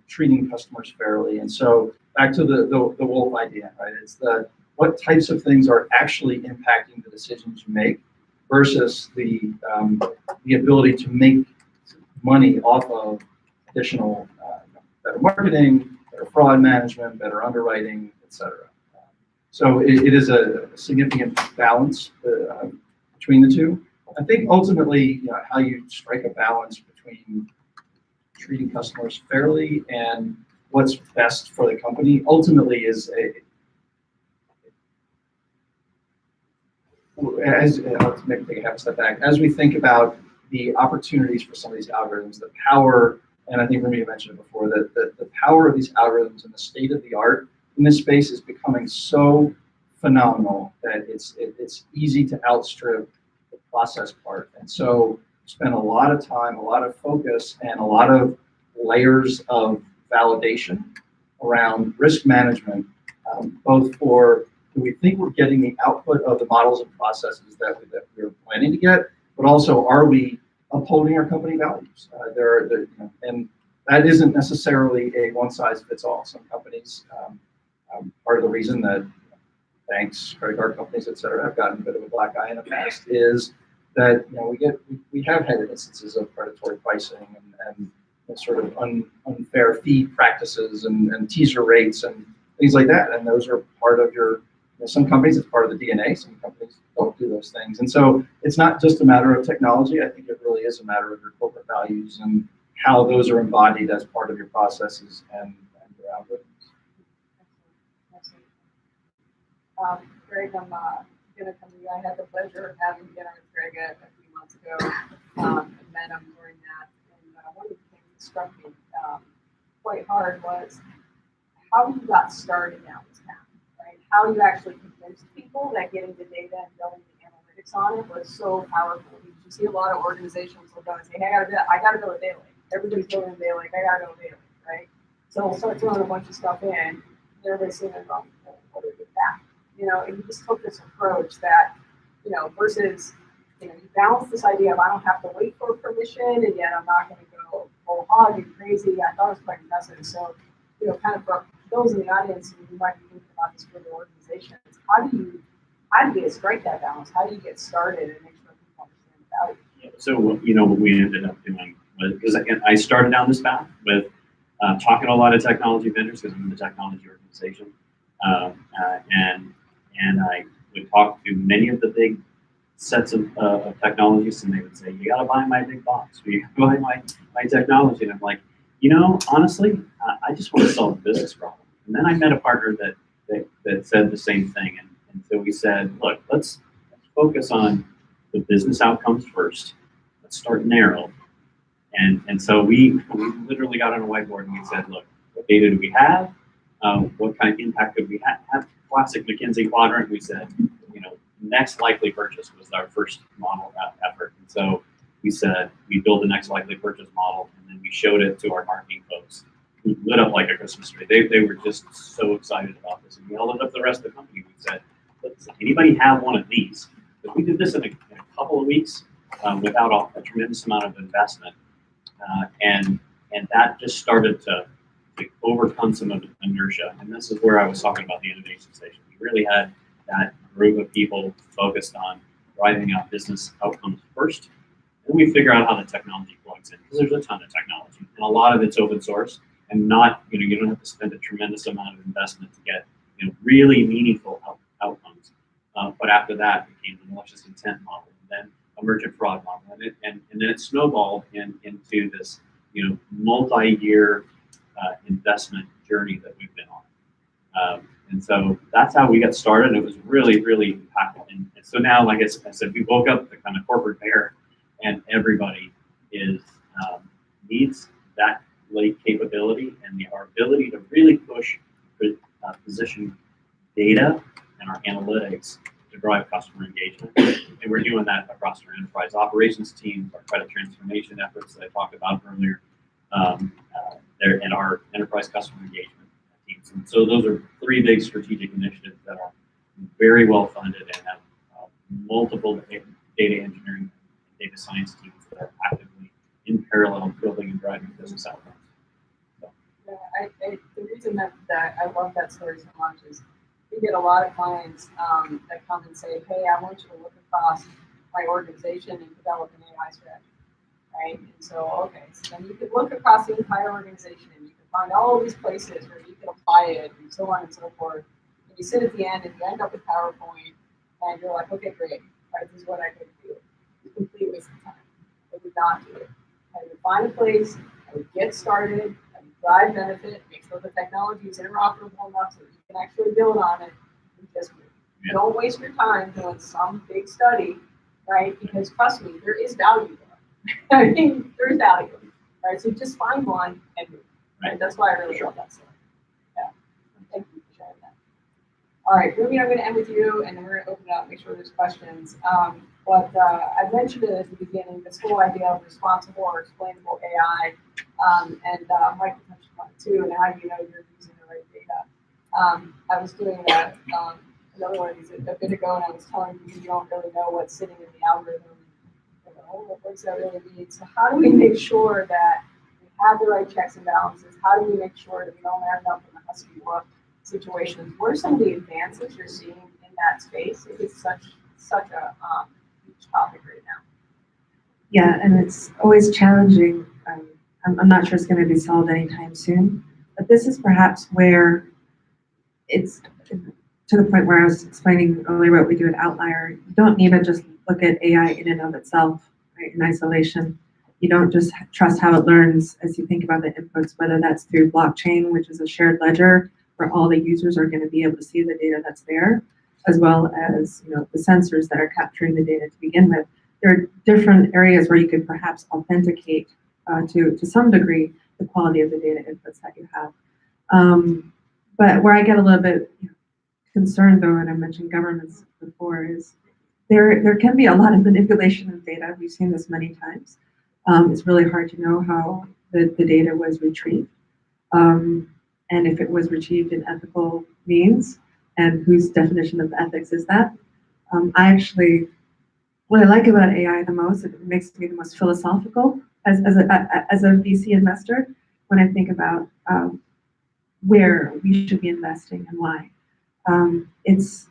treating customers fairly. And so back to the wolf idea, right? It's what types of things are actually impacting the decisions you make versus the ability to make money off of additional better marketing, better fraud management, better underwriting, et cetera. So it is a significant balance between the two. I think ultimately, how you strike a balance between treating customers fairly and what's best for the company ultimately is I'll maybe take a half step back. As we think about the opportunities for some of these algorithms, the power, and I think Rumi mentioned it before, that the power of these algorithms and the state of the art in this space is becoming so phenomenal that it's easy to outstrip the process part. And so spend a lot of time, a lot of focus, and a lot of layers of validation around risk management, both for do we think we're getting the output of the models and processes that we're planning to get, but also are we upholding our company values? And that isn't necessarily a one-size-fits-all. Some companies, part of the reason that banks, credit card companies, et cetera, have gotten a bit of a black eye in the past is that we have had instances of predatory pricing and sort of unfair fee practices and teaser rates and things like that. And those are part of some companies, it's part of the DNA. Some companies don't do those things. And so it's not just a matter of technology. I think it really is a matter of your corporate values and how those are embodied as part of your processes and your algorithms. Greg, I'm going to come to you. I had the pleasure of having dinner with Greg a few months ago, and met him during that. And one of the things that struck me quite hard was how you got started down this path. How you actually convinced people that getting the data and building the analytics on it was so powerful. You see a lot of organizations will go and say, hey, I gotta build a data lake. Everybody's building a data lake, I gotta build a data lake, right? So we'll start throwing a bunch of stuff in, and everybody's saying, well, what is that? And you just took this approach that, versus, you balance this idea of I don't have to wait for permission, and yet I'm not gonna go whole hog and crazy. I thought it was quite impressive. So, kind of for those in the audience who might be thinking about this for their organizations, how do you strike that balance? How do you get started and make sure people understand the value? Yeah, so what we ended up doing was, because I started down this path with talking to a lot of technology vendors because I'm in the technology organization, and I would talk to many of the big sets of technologies, and they would say, you got to buy my big box, you got to buy my technology, and I'm like, honestly, I just want to solve a business problem. And then I met a partner that said the same thing. And so we said, look, let's focus on the business outcomes first. Let's start narrow. And so we literally got on a whiteboard and we said, look, what data do we have? What kind of impact could we have? Classic McKinsey quadrant. We said, next likely purchase was our first model effort. And so we said, we build the next likely purchase model, and then we showed it to our marketing folks, who lit up like a Christmas tree. They were just so excited about this. And we held it up to the rest of the company. We said, does anybody have one of these? But we did this in a couple of weeks without a tremendous amount of investment. And that just started to overcome some of the inertia. And this is where I was talking about the innovation station. We really had that group of people focused on driving out business outcomes first. And we figure out how the technology plugs in, because there's a ton of technology. And a lot of it's open source, and not, you don't have to spend a tremendous amount of investment to get really meaningful outcomes. But after that, it became the malicious intent model, and then a merchant fraud model, and then it snowballed into this multi-year investment journey that we've been on. And so that's how we got started. And it was really, really impactful. And so now, like I said, we woke up the kind of corporate bear, and everybody needs that late capability and our ability to really push position data and our analytics to drive customer engagement. And we're doing that across our enterprise operations teams, our credit transformation efforts that I talked about earlier, there and our enterprise customer engagement teams. And so those are three big strategic initiatives that are very well funded and have multiple data engineering and data science teams that are actively in parallel building and driving business outcomes. Yeah, the reason that I love that story so much is we get a lot of clients that come and say, hey, I want you to look across my organization and develop an AI strategy, right? And so, okay, so then you can look across the entire organization and you can find all these places where you can apply it and so on and so forth. And you sit at the end and you end up with PowerPoint and you're like, okay, great, right, this is what I could do. It's a complete waste of time. I would not do it. I would find a place, I would get started, I would drive benefit, make sure the technology is interoperable enough so that you can actually build on it, and just move. Yeah. Don't waste your time doing some big study, right? Because trust me, there is value there. I mean, there's value, right? So just find one and move. Right? That's why I really love that story. Yeah. Thank you for sharing that. All right, Ruby, I'm going to end with you, and then we're going to open it up, make sure there's questions. But I mentioned it at the beginning, this whole idea of responsible or explainable AI, and Mike touched on it too, and how do you know you're using the right data? I was doing another one of these a bit ago, and I was telling you don't really know what's sitting in the algorithm. You know, what does that really mean? So how do we make sure that we have the right checks and balances? How do we make sure that we don't end up in a husky look situations? What are some of the advances you're seeing in that space? It is such a huge topic right now. Yeah, and it's always challenging. I'm not sure it's going to be solved anytime soon, but this is perhaps where it's to the point where I was explaining earlier what we do at Outlier. You don't need to just look at AI in and of itself, right, in isolation. You don't just trust how it learns as you think about the inputs, whether that's through blockchain, which is a shared ledger where all the users are going to be able to see the data that's there, as well as the sensors that are capturing the data to begin with. There are different areas where you could perhaps authenticate to some degree the quality of the data inputs that you have. But where I get a little bit concerned, though, and I mentioned governments before, is there can be a lot of manipulation of data. We've seen this many times. It's really hard to know how the data was retrieved, and if it was retrieved in ethical means, and whose definition of ethics is that. What I like about AI the most, it makes me the most philosophical as a VC investor when I think about where we should be investing and why. It's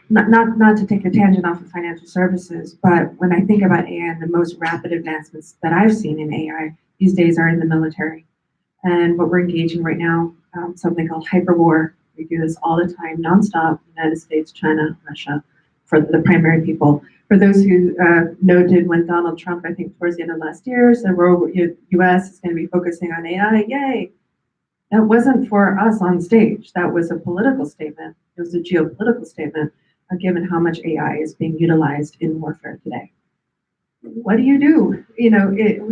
not to take a tangent off of financial services, but when I think about AI, and the most rapid advancements that I've seen in AI these days are in the military. And what we're engaging right now, something called hyperwar. We do this all the time, nonstop, United States, China, Russia, for the primary people. For those who noted when Donald Trump, I think towards the end of last year, said U.S. is going to be focusing on AI, yay. That wasn't for us on stage. That was a political statement. It was a geopolitical statement, given how much AI is being utilized in warfare today. What do you do?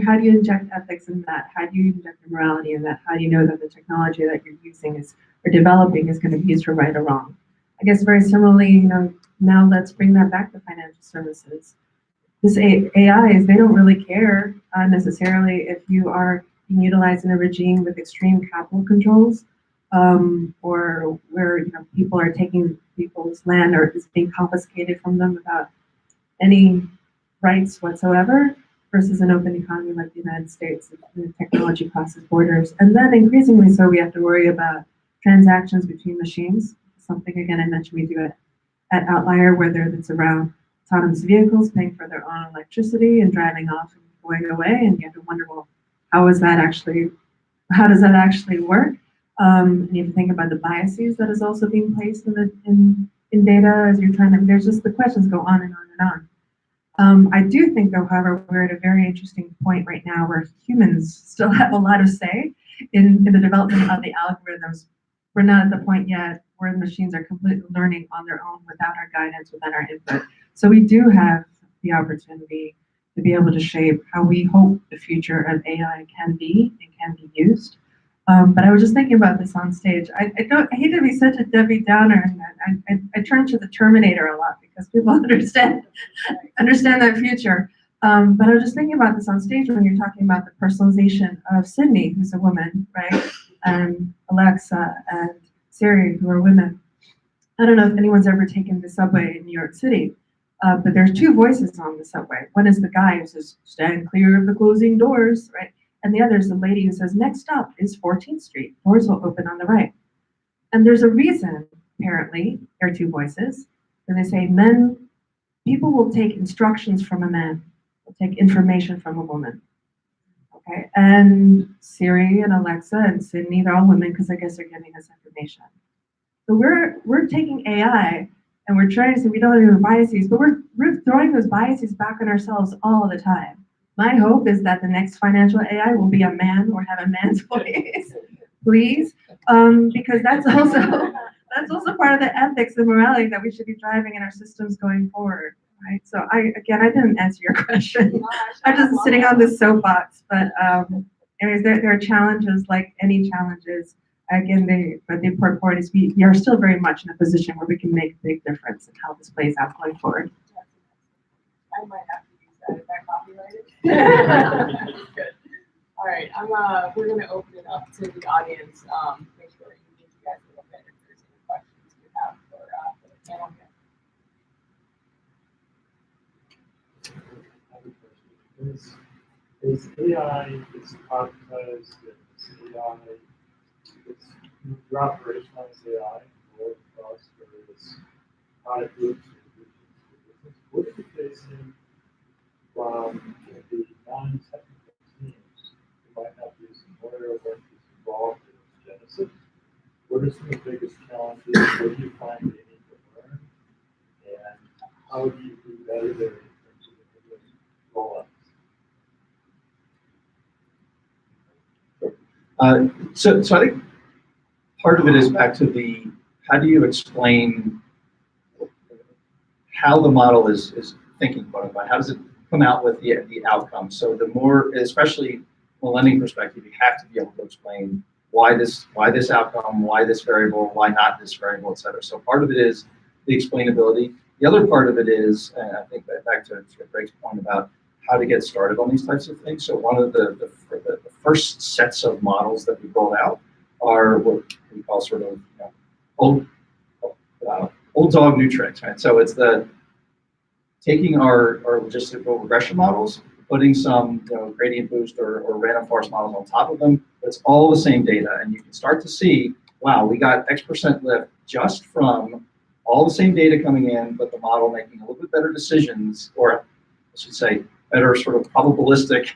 How do you inject ethics in that? How do you inject morality in that? How do you know that the technology that you're using or developing is going to be used for right or wrong? I guess very similarly, now let's bring that back to financial services. This AI is, they don't really care necessarily if you are being utilized in a regime with extreme capital controls, or where people are taking people's land or is being confiscated from them without any rights whatsoever, versus an open economy like the United States. The technology crosses borders, and then increasingly so we have to worry about transactions between machines. Something again I mentioned we do at Outlier, whether it's around autonomous vehicles paying for their own electricity and driving off and going away, and you have to wonder, well, how does that actually work? And you have to think about the biases that is also being placed in data as you're trying to. There's just the questions go on and on and on. I do think, though, however, we're at a very interesting point right now where humans still have a lot of say in the development of the algorithms. We're not at the point yet where the machines are completely learning on their own without our guidance, without our input. So we do have the opportunity to be able to shape how we hope the future of AI can be and can be used. But I was just thinking about this on stage. I hate to be such a Debbie Downer, and I turn to the Terminator a lot because people understand that future. But I was just thinking about this on stage when you're talking about the personalization of Sydney, who's a woman, right? And Alexa and Siri, who are women. I don't know if anyone's ever taken the subway in New York City, but there's two voices on the subway. One is the guy who says, "Stand clear of the closing doors," right? And the other is the lady who says, "Next stop is 14th Street. Doors will open on the right." And there's a reason, apparently, there are two voices. And they say people will take instructions from a man, will take information from a woman. Okay, and Siri and Alexa and Sydney, they're all women because I guess they're giving us information. So we're taking AI and we're trying to say we don't have biases, but we're throwing those biases back on ourselves all the time. My hope is that the next financial AI will be a man or have a man's voice, please, because that's also part of the ethics and morality that we should be driving in our systems going forward, right? So I didn't answer your question. I'm just sitting on this soapbox, but anyways, there are challenges like any challenges. Again, the important part is we are still very much in a position where we can make a big difference in how this plays out going forward. I might have to use that. Is that copyrighted? Good. All right, we're going to open it up to the audience. Make sure you give you guys a little bit if there's any questions you have for the panel here. Is AI is productized and AI it's your operationalize AI or across various product groups or business? What are you facing from the non-technical teams who might not be as familiar with what's involved in Genesis? What are some of the biggest challenges? What do you find they need to learn? And how do you do better there in terms of the biggest rollouts? So I think part of it is back to how do you explain how the model is thinking about it? How does it come out with the outcome? So the more, especially from a lending perspective, you have to be able to explain why this outcome, why this variable, why not this variable, et cetera. So part of it is the explainability. The other part of it is, and I think back to Greg's point about how to get started on these types of things. So one of the first sets of models that we rolled out are what we call sort of old dog, new tricks, right? So it's taking our logistical regression models, putting some gradient boost or random forest models on top of them. It's all the same data, and you can start to see, wow, we got X% lift just from all the same data coming in, but the model making a little bit better decisions, or I should say, better sort of probabilistic,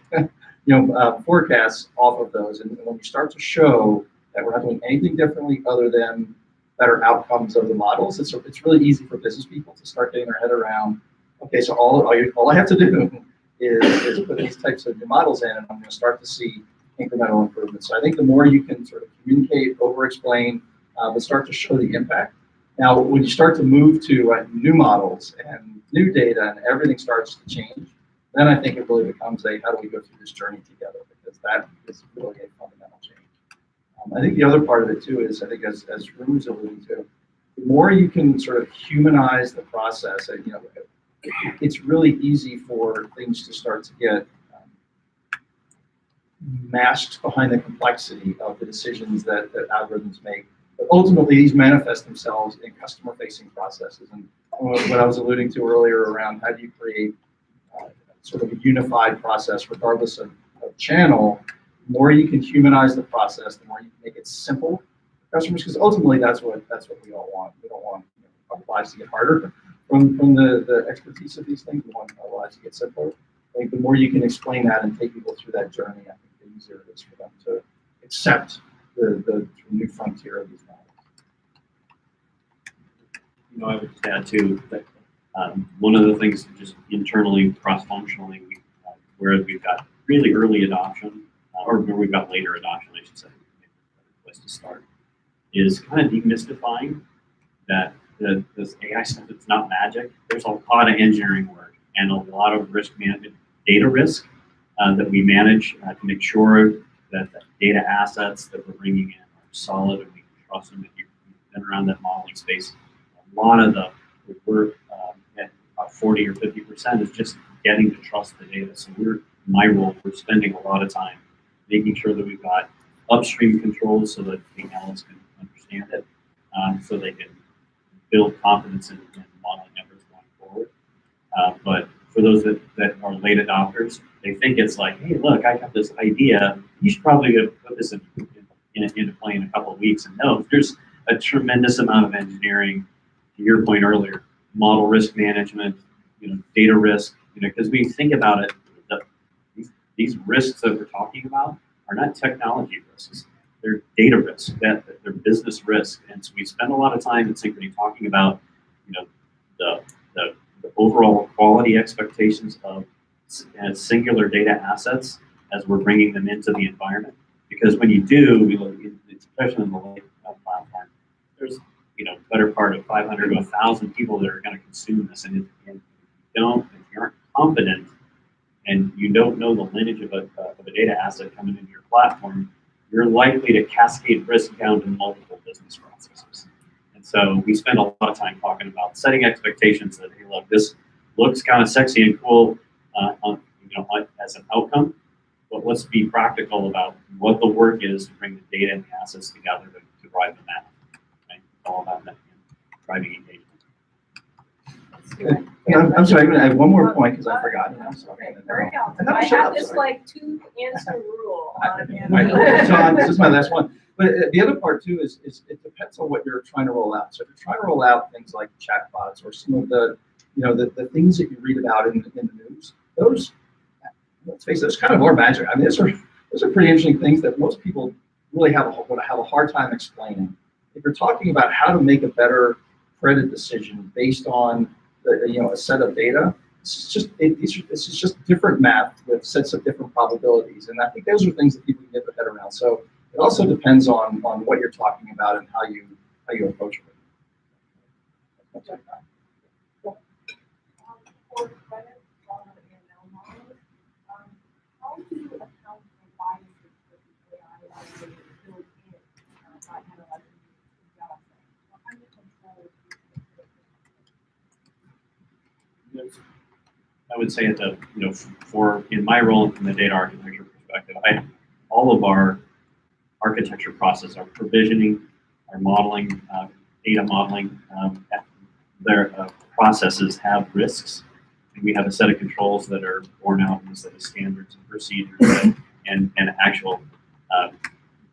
forecasts off of those. And when you start to show that we're not doing anything differently other than better outcomes of the models, it's really easy for business people to start getting their head around. Okay, so all I have to do is put these types of new models in, and I'm going to start to see incremental improvements. So I think the more you can sort of communicate, over-explain, but start to show the impact. Now, when you start to move to new models and new data, and everything starts to change, then I think it really becomes how do we go through this journey together? Because that is really a fundamental change. I think the other part of it too is, I think as Rue was alluding to, the more you can sort of humanize the process, it's really easy for things to start to get masked behind the complexity of the decisions that algorithms make. But ultimately, these manifest themselves in customer-facing processes. And what I was alluding to earlier around how do you create sort of a unified process, regardless of channel, the more you can humanize the process, the more you can make it simple for customers, because ultimately that's what we all want. We don't want our lives to get harder from the expertise of these things. We want our lives to get simpler. I think the more you can explain that and take people through that journey, I think the easier it is for them to accept the new frontier of these models. I would just add too that one of the things just internally, cross-functionally, where we've got really early adoption, or where we've got later adoption, I should say, maybe a better place to start, is kind of demystifying that this AI stuff, it's not magic. There's a lot of engineering work and a lot of risk management data risk that we manage to make sure that the data assets that we're bringing in are solid and we can trust them. If you've been around that modeling space, a lot of the work at about 40 or 50% is just getting to trust the data. So my role, we're spending a lot of time making sure that we've got upstream controls so that the analysts can understand it, so they can build confidence in modeling efforts going forward. But for those that are late adopters, they think it's like, hey, look, I got this idea. You should probably put this into play in a couple of weeks. And no, there's a tremendous amount of engineering, to your point earlier, model risk management, data risk, because we think about it, these risks that we're talking about are not technology risks. They're data risks, they're business risk. And so we spend a lot of time in Synchrony talking about, the overall quality expectations of singular data assets as we're bringing them into the environment. Because when you do, especially in the lake platform, there's better part of 500 to 1,000 people that are going to consume this, and if you aren't confident and you don't know the lineage of a data asset coming into your platform, you're likely to cascade risk down to multiple business processes. And so we spend a lot of time talking about setting expectations that, hey, look, this looks kind of sexy and cool as an outcome, but let's be practical about what the work is to bring the data and the assets together to drive the math. Right? It's all about that, driving engagement. I'm sorry, I have one more point because I forgot. I'm sorry. Very helpful. No, I shut have up, this sorry. like 2 answer rule. This is my last one. But the other part too is it depends on what you're trying to roll out. So if you're trying to roll out things like chatbots or some of the the things that you read about in the news, those, let's face it, those kind of are magic. I mean, those are pretty interesting things that most people really have a hard time explaining. If you're talking about how to make a better credit decision based on a set of data, this is just different math with sets of different probabilities, and I think those are things that people can get their head around. So it also depends on what you're talking about and how you approach it. For credit and models, how do you account for biases that the AI is built in by analyzing the data? What kind of controls do you I would say in my role from the data architecture perspective, all of our architecture process, our provisioning, our modeling, data modeling, their processes have risks. And we have a set of controls that are borne out in a set of standards and procedures and actual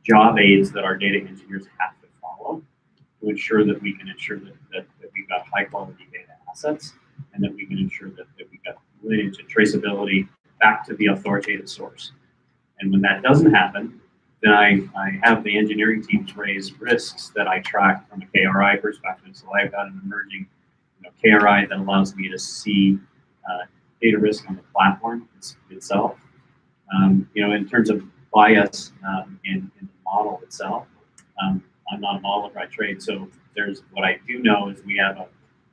job aids that our data engineers have to follow to ensure that we can ensure that we've got high quality data assets and that we can ensure that we've got lineage and traceability back to the authoritative source. And when that doesn't happen, then I have the engineering teams raise risks that I track from a KRI perspective. So I've got an emerging KRI that allows me to see data risk on the platform itself. In terms of bias in the model itself, I'm not a modeler by trade, so what I do know is we have a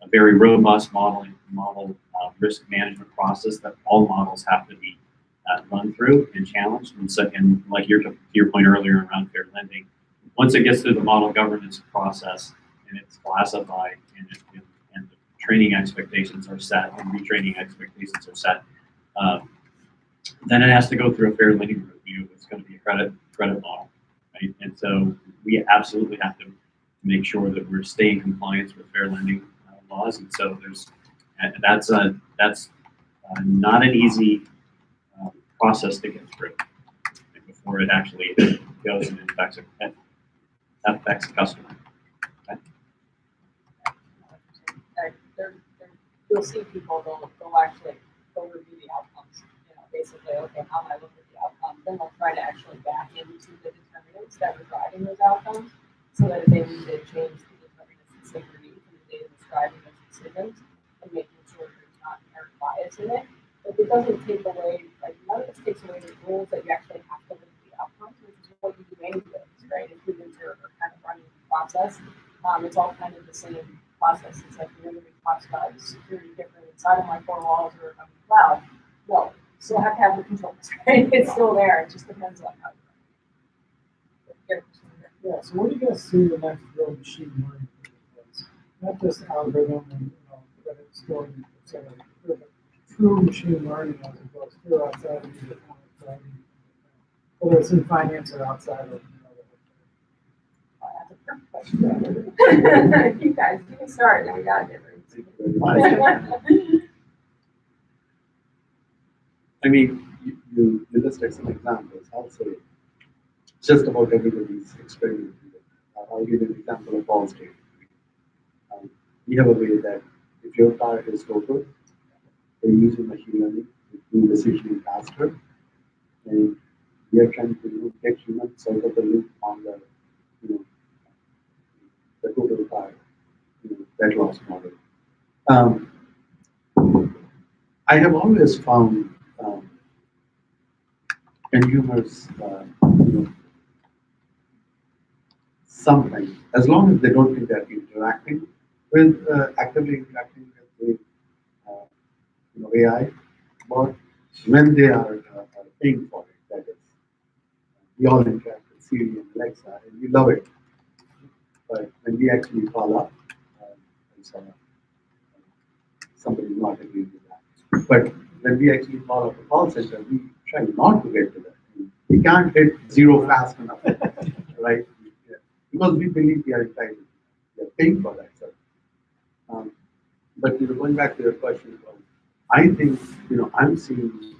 very robust model risk management process that all models have to be run through and challenged. And like to your point earlier around fair lending, once it gets through the model governance process and it's classified and the training expectations are set and retraining expectations are set, then it has to go through a fair lending review. It's going to be a credit model, right? And so we absolutely have to make sure that we're staying in compliance with fair lending laws. And so that's not an easy process to get through before it actually goes and affects a customer. You'll see people, they'll actually review the outcomes. Basically, okay, how am I looking at the outcome? Then they'll try to actually back into the determinants that are driving those outcomes, so that if they need to change the determinants in Synchrony from the data that's driving those decisions, and making sure there's not inherent bias in it. But it doesn't take away, none of this takes away the rules that you actually have to look at the outcomes, which is what you do anyways, right? If humans are kind of running the process, it's all kind of the same process. It's like, we talk about security different inside of my four walls or on the cloud. Well, still have to have the controls, right? It's still there, it just depends on how you get it. Yeah, so what do you guys see the next real machine learning is? Not just algorithm and, that it's going, et cetera, but true machine learning as it goes through outside of the whether it's in finance or outside of, That's a perfect question. You guys, you can start, and we got it. I mean, you listed some examples. I'll say just about everybody's experimenting with it. I'll give an example of Allstate. We have a way that if your car is totaled, they're using machine learning to do decisioning faster, and we are trying to get humans out of the loop on the the total car that loss model. I have always found consumers, sometimes, as long as they don't think they're interacting with, actively interacting with AI, but when they are paying for it, that is, we all interact with Siri and Alexa, and we love it. But when we actually call up, and somebody not agreeing with that. But when we actually call up a call center, we try not to get to that. We can't hit zero fast enough, right? Yeah. Because we believe we are entitled. We are paying for that service. But going back to your question, I think I'm seeing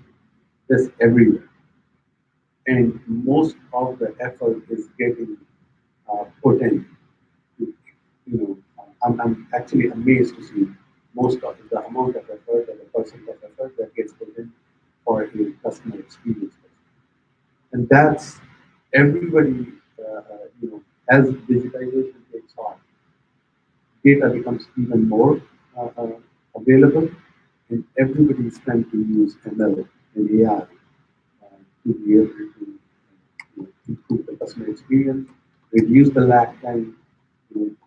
this everywhere, and most of the effort is getting put in. I'm actually amazed to see most of the amount of effort and the percent of effort that gets put in for a customer experience. And that's everybody, as digitization takes on, data becomes even more available, and everybody is trying to use ML and AI to be able to improve the customer experience, reduce the lag time,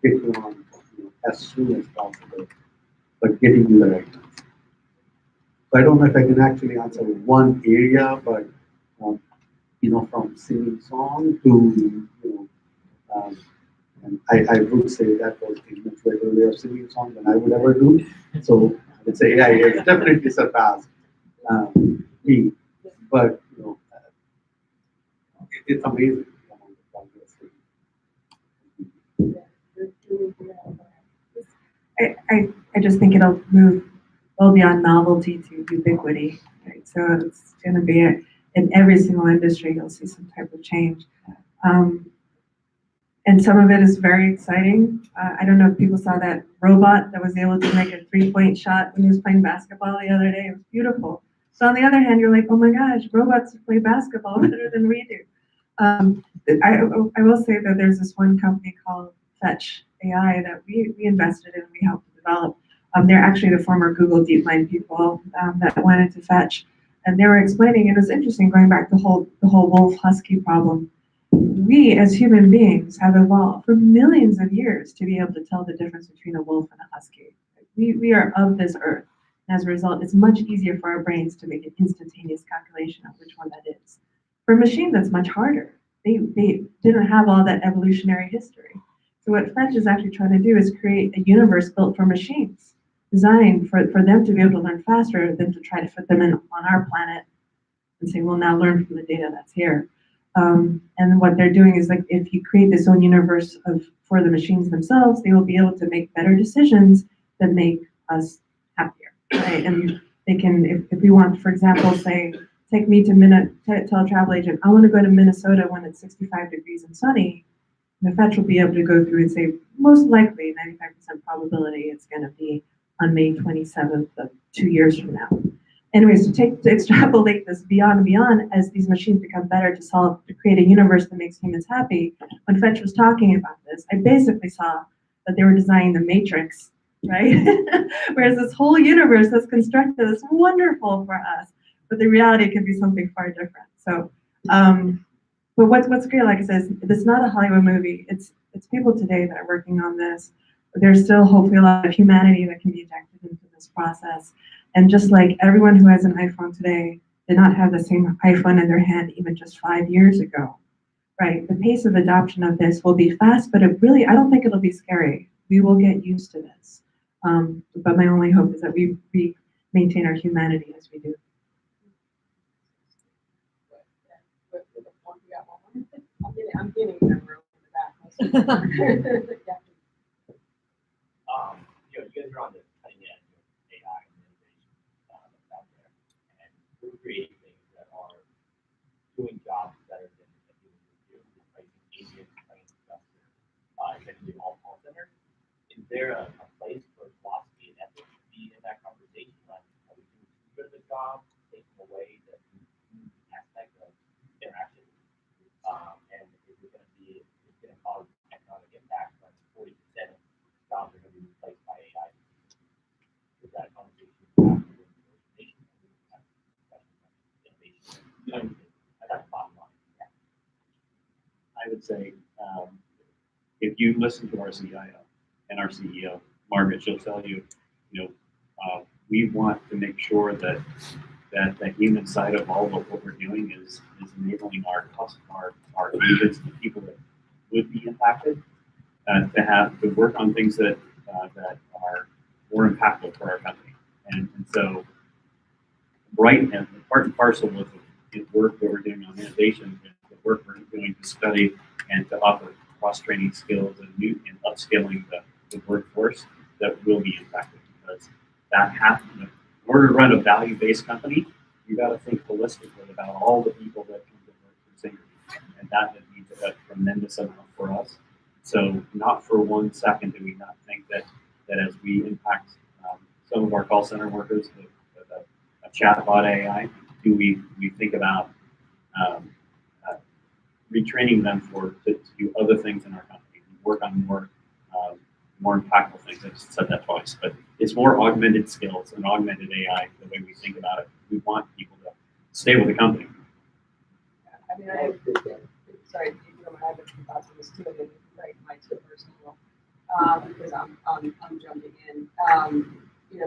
get you on as soon as possible, but getting you the right answer. So I don't know if I can actually answer one area, but from singing song to and I would say that was a much better way of singing song than I would ever do. So I would say AI has definitely surpassed me, but it's amazing the amount of progress. I just think it'll move well beyond novelty to ubiquity, right? So it's going to be in every single industry, you'll see some type of change. And some of it is very exciting. I don't know if people saw that robot that was able to make a 3-point shot when he was playing basketball the other day. It was beautiful. So on the other hand, you're like, oh my gosh, robots play basketball better than we do. I will say that there's this one company called Fetch AI that we invested in and we helped develop. They're actually the former Google DeepMind people that went into Fetch. And they were explaining, it was interesting going back to the whole wolf-husky problem. We as human beings have evolved for millions of years to be able to tell the difference between a wolf and a husky. We are of this earth. And as a result, it's much easier for our brains to make an instantaneous calculation of which one that is. For a machine, that's much harder. They didn't have all that evolutionary history. So what Fetch is actually trying to do is create a universe built for machines, designed for them to be able to learn faster than to try to fit them in on our planet and say, well, now learn from the data that's here. And what they're doing is, like, if you create this own universe for the machines themselves, they will be able to make better decisions that make us happier, right? And they can, if we want, for example, say, take me to tell a travel agent, I want to go to Minnesota when it's 65 degrees and sunny. The Fetch will be able to go through and say, most likely, 95% probability, it's going to be on May 27th of 2 years from now. Anyways, to extrapolate this beyond and beyond, as these machines become better to create a universe that makes humans happy, when Fetch was talking about this, I basically saw that they were designing the Matrix, right? Whereas this whole universe that's constructed is wonderful for us, but the reality could be something far different. So, but what's great, like I said, it's not a Hollywood movie. It's people today that are working on this. There's still hopefully a lot of humanity that can be injected into this process. And just like everyone who has an iPhone today did not have the same iPhone in their hand even just 5 years ago, right? The pace of adoption of this will be fast, but I don't think it'll be scary. We will get used to this. But my only hope is that we maintain our humanity as we do. I'm getting in the room with that. Yeah. You know, you guys are on the cutting edge of AI and innovation that's out there, and we're creating things that are doing jobs better than a human would do, replacing agents, playing stuff, essentially all call centers. Is there a place for philosophy and ethics to be in that conversation? Like, are we doing too good of a job, taking away the human aspect of interaction? And is it going to be, it's going to cause economic impact when 40% of jobs are going to be replaced by AI? Is that a conversation you have with the organization? Innovation. That's the bottom line. I would say, if you listen to our CIO and our CEO, Margaret, she'll tell you, we want to make sure that the human side of all of what we're doing is enabling our agents, the people that would be impacted, to work on things that are more impactful for our company. And so, right, and part and parcel with the work that we're doing on innovation, the work we're doing to study and to offer cross-training skills and upskilling the workforce that will be impacted, because that happens. In order to run a value-based company, you got to think holistically about all the people that come to work for Synchrony, and that needs a tremendous amount for us. So, not for 1 second do we not think that as we impact some of our call center workers with a chatbot AI, do we think about retraining them to do other things in our company, work on more impactful things. I just said that twice, but it's more augmented skills and augmented AI. The way we think about it, we want people to stay with the company. I mean, sorry, if you don't mind, but thoughts on this too, and right, my two personal, because I'm jumping in.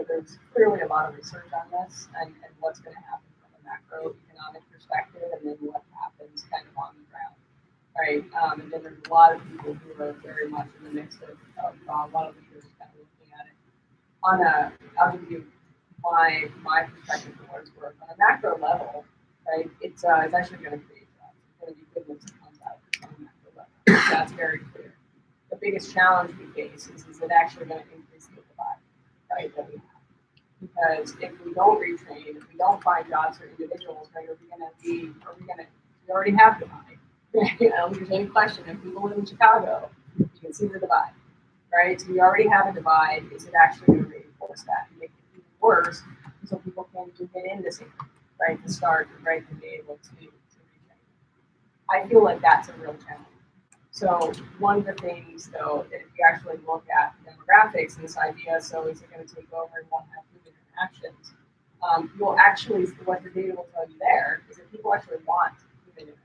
There's clearly a lot of research on this and what's going to happen from a macroeconomic perspective, and then what happens kind of on the ground, right? And then there's a lot of people who are very much in the mix of a lot of leaders kind of looking at it. I'll give you my perspective on where it's work. On a macro level, right, it's actually going to create jobs. It's going to be goodness that comes out on a macro level. That's very clear. The biggest challenge we face is it actually going to increase the divide, right, that we have. Because if we don't retrain, if we don't find jobs for individuals, right, we already have divide. There's any question, if people live in Chicago, you can see the divide, right? So we already have a divide. Is it actually going to reinforce that and make it even worse so people can't even get into Synchrony, right, to start, right, to be able to retrain? I feel like that's a real challenge. So one of the things, though, that if you actually look at demographics and this idea, so is it going to take over and won't have human interactions? You'll actually, what the data will tell you there is that people actually want human interaction.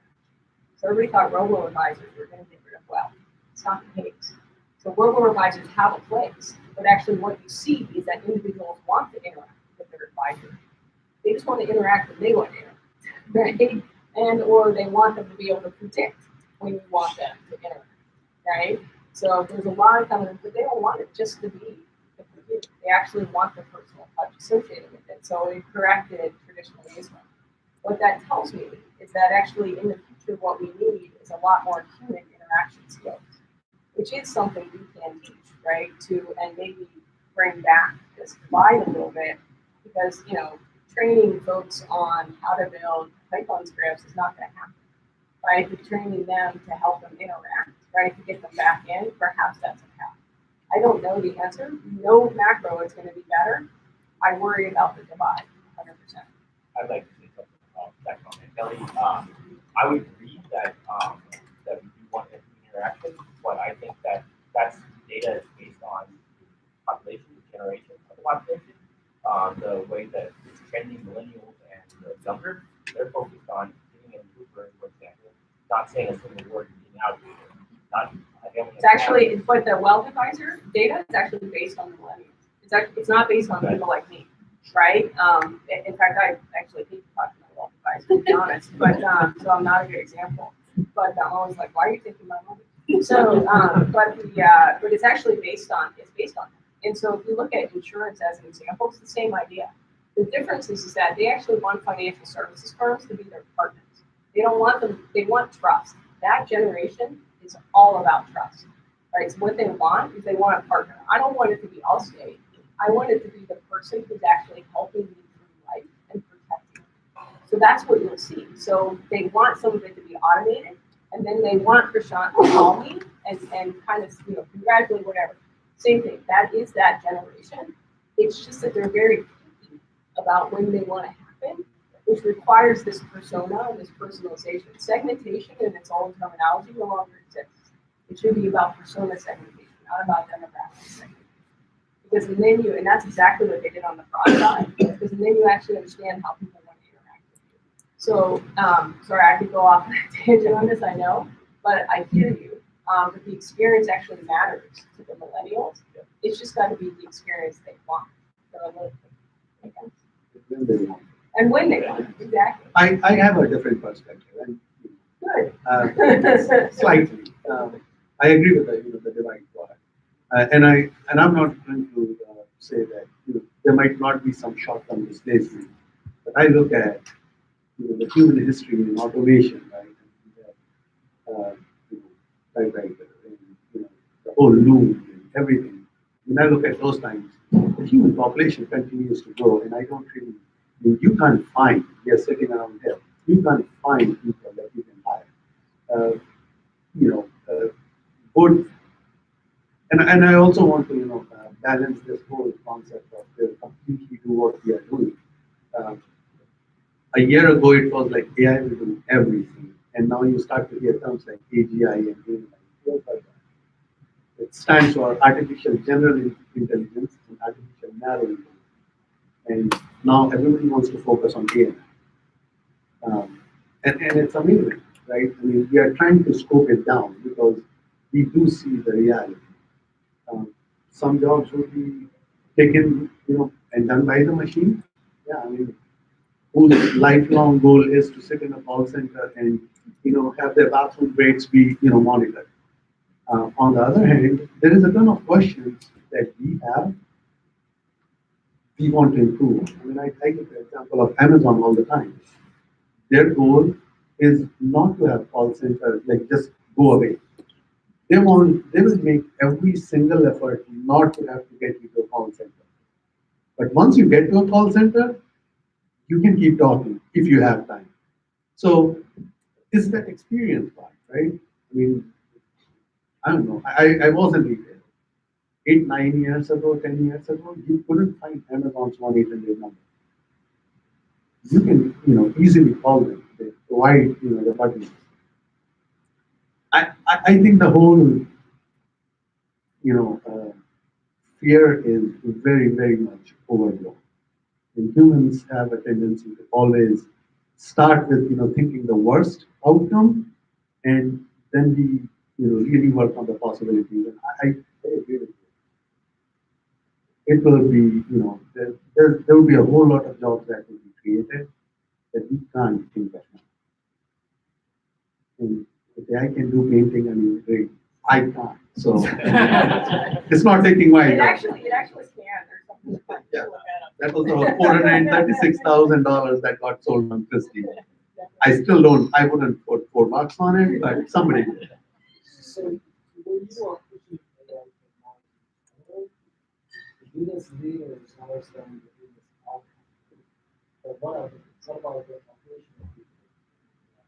So everybody thought robo-advisors were going to get rid of wealth. It's not the case. So robo-advisors have a place, but actually what you see is that individuals want to interact with their advisor. They just want to interact when they want to interact, right? And or they want them to be able to predict when you want them to interact, right? So there's a lot of companies, but they don't want it just to be the computer. They actually want the personal touch associated with it. So it corrected traditional amusement. What that tells me is that actually in the future, what we need is a lot more human interaction skills, which is something we can teach, right? And maybe bring back this divide a little bit, because training folks on how to build Python scripts is not going to happen. Right, but training them to help them interact, right, to get them back in, perhaps that's a path. I don't know the answer. No macro is going to be better. I worry about the divide, 100%. I'd like to say something about that comment, Kelly. I would agree that we do want human interaction, but I think that's data is based on population, generation of the population. The way that it's trending, millennials and the younger, they're focused on getting in Uber, for example. Not saying a single word getting out. It's actually, but the wealth advisor data is actually based on the millennials. It's not based on people like me, right? In fact, I actually hate talking about wealth guys, to be honest, but, so I'm not a good example. But I'm always like, why are you taking my money? So, but it's actually based on that. And so if you look at insurance as an example, it's the same idea. The difference is that they actually want financial services firms to be their partners. They don't want them, they want trust. That generation is all about trust, right? So what they want is they want a partner. I don't want it to be Allstate. I want it to be the person who's actually helping me through life and protecting me. So that's what you'll see. So they want some of it to be automated, and then they want Prashant to call me and kind of, congratulate, whatever. Same thing. That is that generation. It's just that they're very picky about when they want to happen, which requires this persona and this personalization. Segmentation in its own terminology no longer exists. It should be about persona segmentation, not about demographic segmentation. Because and that's exactly what they did on the fraud side, because then you actually understand how people want to interact with you. So, sorry, I could go off on a tangent on this, I know, but I hear you. But the experience actually matters to the millennials. It's just got to be the experience they want. And when they want it, exactly. I have a different perspective, and Good. slightly. I agree with the divide part, and I'm not going to say that there might not be some short-term displacement, but I look at the human history in automation, right? Typewriter, and the whole loom and everything. When I look at those times, the human population continues to grow, and I don't really. You can't find. We are sitting around here. You can't find people that you can hire. Good. And I also want to balance this whole concept of completely do what we are doing. A year ago, it was like AI will do everything, and now you start to hear terms like AGI and AI. It stands for Artificial General Intelligence and Artificial Narrow Intelligence. And now everybody wants to focus on AI. And it's amazing, right? I mean, we are trying to scope it down because we do see the reality. Some jobs will be taken, and done by the machine. Yeah, I mean, whose lifelong goal is to sit in a call center and, have their bathroom breaks be, monitored. On the other hand, there is a ton of questions that we have, we want to improve. I mean, I take the example of Amazon all the time. Their goal is not to have call centers like just go away. They will make every single effort not to have to get you to a call center. But once you get to a call center, you can keep talking if you have time. So it's that experience part, right? I mean, I don't know. I wasn't retail. 8, 9 years ago, 10 years ago, you couldn't find Amazon's 1-800 number. You can, easily call them. They provide, the buttons. I think the whole, fear is very, very much overblown. And humans have a tendency to always start with, thinking the worst outcome, and then we, really work on the possibilities. And I agree with you. It will be, there will be a whole lot of jobs that will be created that we can't think of now. And if I can do painting, I mean, great. I can't. So it's not taking my It job. actually can. There's something fun to Yeah. look at. That was about $436,000 that got sold on Christie. I still don't. I wouldn't put $4 on it, but somebody did. So when you are pushing AI technology, the business leaders understand the business outcome. But what about the operational people?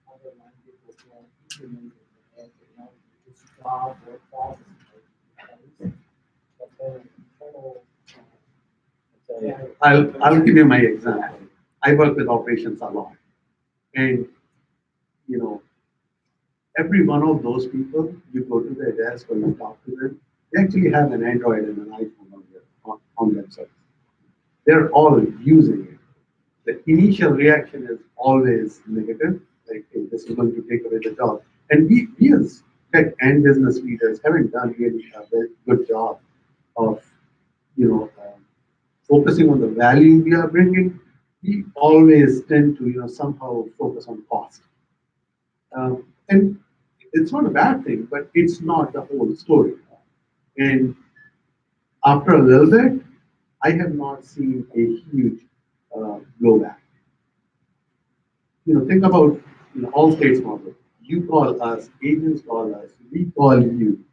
Underline people who are implementing the AI technology, which job or process, but then internal. I'll give you my example. I work with operations a lot, and every one of those people, you go to their desk or you talk to them, they actually have an Android and an iPhone on themselves. They're all using it. The initial reaction is always negative, like, hey, this is going to take away the job. And we as tech and business leaders haven't done really a very good job of, focusing on the value we are bringing. we always tend to, somehow focus on cost. And it's not a bad thing, but it's not the whole story. And after a little bit, I have not seen a huge blowback. Think about all states model. You call us, agents call us, we call you.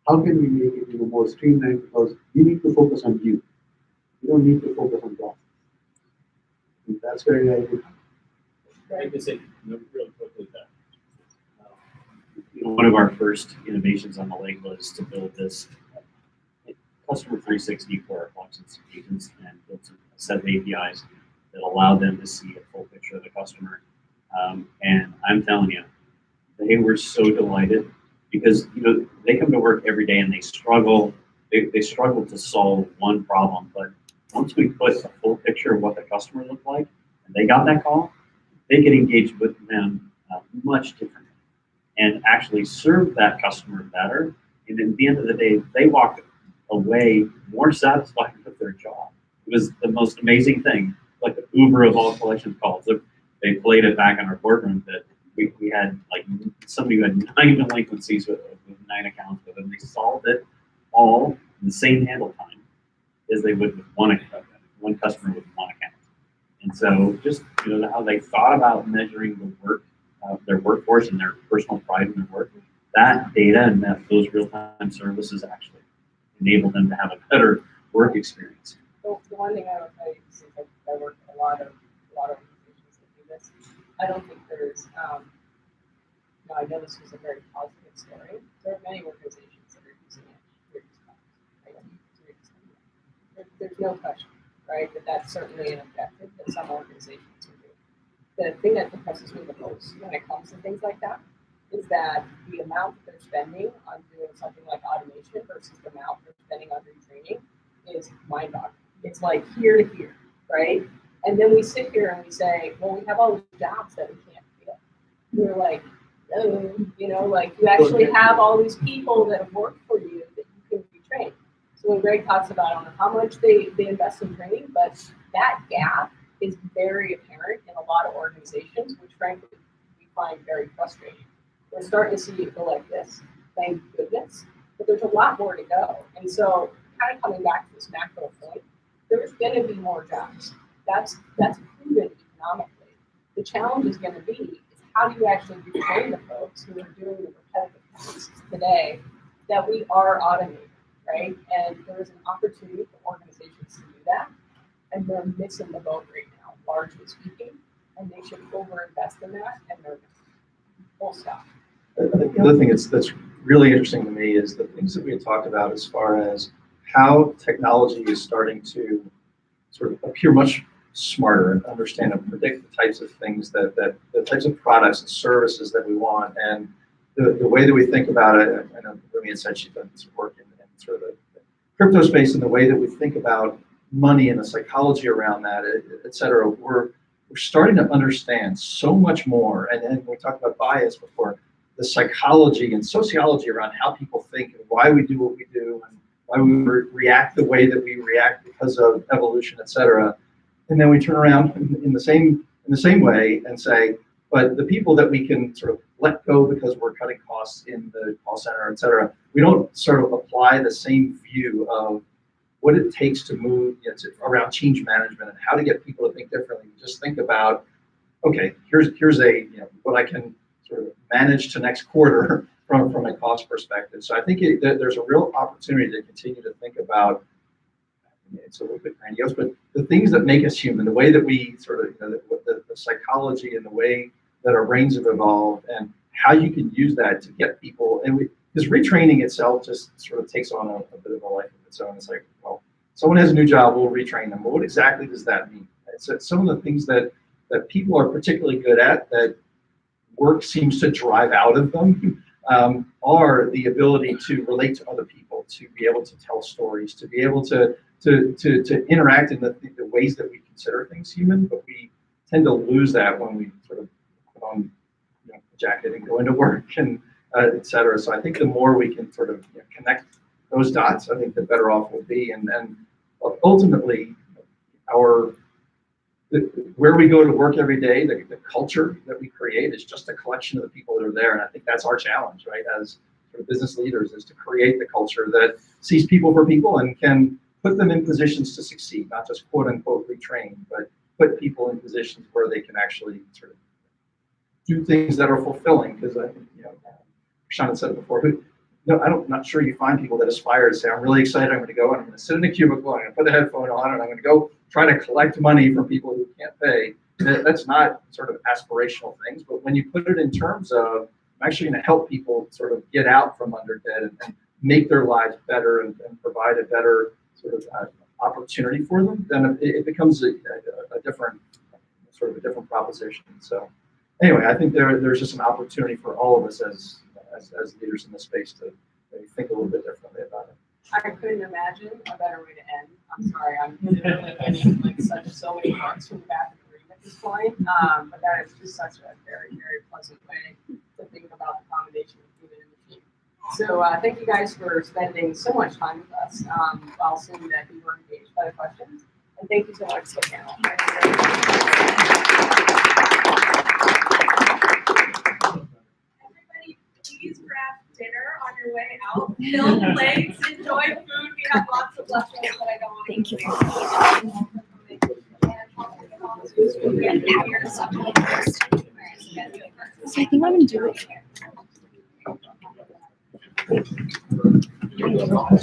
How can we make it more streamlined? Because we need to focus on you. We don't need to focus on process. And that's where I would. I can say really quickly that One of our first innovations on the lake was to build this customer 360 for our functions agents and built a set of APIs that allowed them to see a full picture of the customer. And I'm telling you, they were so delighted because they come to work every day and they struggle. They struggle to solve one problem, but once we put a full picture of what the customer looked like, and they got that call, they could engage with them much differently and actually serve that customer better. And at the end of the day, they walked away more satisfied with their job. It was the most amazing thing, like the Uber of all collection calls. They played it back in our boardroom that we had like somebody who had 9 delinquencies with 9 accounts with them. They solved it all in the same handle time as they would with one customer with one account. And so just how they thought about measuring the work, their workforce and their personal pride in their work, that data and those real-time services actually enable them to have a better work experience. So the one thing I would tell you, since I work with a lot of organizations that do this, I don't think there's, I know this was a very positive story. There are many organizations that are using it to reduce costs, right? There's no question, right? But that's certainly an objective that some organizations are doing. The thing that depresses me the most when it comes to things like that is that the amount that they're spending on doing something like automation versus the amount they're spending on retraining is mind-boggling. It's like here to here, right? And then we sit here and we say, well, we have all these jobs that we can't fill. We're like, oh, like you actually have all these people that have worked for you that you can retrain. So when Greg talks about, I don't know how much they invest in training, but that gap is very apparent in a lot of organizations, which frankly we find very frustrating. We're starting to see it go like this, thank goodness, but there's a lot more to go. And so kind of coming back to this macro point, there's going to be more jobs. That's proven economically. The challenge is going to be is how do you actually retrain the folks who are doing the repetitive tasks today that we are automating, right? And there is an opportunity for organizations to do that, and they're missing the boat right now, largely speaking, and they should overinvest in that, and they're full stop. I think the other thing that's really interesting to me is the things that we had talked about as far as how technology is starting to sort of appear much smarter and understand and predict the types of things the types of products and services that we want, and the way that we think about it. I know Rumi had said she's done some work in sort of the crypto space, and the way that we think about money and the psychology around that, et cetera. We're starting to understand so much more, and then we talked about bias before, the psychology and sociology around how people think and why we do what we do and why we react the way that we react because of evolution, et cetera. And then we turn around in the same way and say, but the people that we can sort of let go because we're cutting costs in the call center, et cetera, we don't sort of apply the same view of what it takes to move around change management and how to get people to think differently. Just think about, okay, here's what I can sort of manage to next quarter from a cost perspective. So I think there's a real opportunity to continue to think about, it's a little bit grandiose, but the things that make us human, the way that we sort of, the psychology and the way that our brains have evolved, and how you can use that to get people, and because retraining itself just sort of takes on a bit of a life of its own. It's like, well, someone has a new job, we'll retrain them. Well, what exactly does that mean? It's some of the things that people are particularly good at, that work seems to drive out of them, are the ability to relate to other people, to be able to tell stories, to be able to interact in the ways that we consider things human, but we tend to lose that when we sort of put on a jacket and go into work and et cetera. So I think the more we can sort of connect those dots, I think the better off we'll be. And ultimately, our where we go to work every day, the culture that we create is just a collection of the people that are there. And I think that's our challenge, right, as sort of business leaders, is to create the culture that sees people for people and can put them in positions to succeed, not just quote unquote retrain, but put people in positions where they can actually sort of do things that are fulfilling. Because I think, Sean had said it before, but no, I'm not sure you find people that aspire to say, I'm really excited, I'm going to go and I'm going to sit in a cubicle, I'm going to put a headphone on, and I'm going to go try to collect money from people who can't pay. That's not sort of aspirational things, but when you put it in terms of, I'm actually going to help people sort of get out from under debt and make their lives better and provide a better sort of opportunity for them, then it becomes a different, sort of a different proposition. So anyway, I think there's just an opportunity for all of us as leaders in this space to maybe think a little bit differently about it. I couldn't imagine a better way to end. I'm sorry, I'm literally getting like so many marks from the back of the room at this point. But that is just such a very, very pleasant way to think about the combination of human and machine. So thank you guys for spending so much time with us. I'll assume that you were engaged by the questions. And thank you so much to the panel. Everybody, please grab dinner on your way out. Fill plates, enjoy food. We have lots of leftovers that I don't want to Thank you. So I think I'm gonna do it.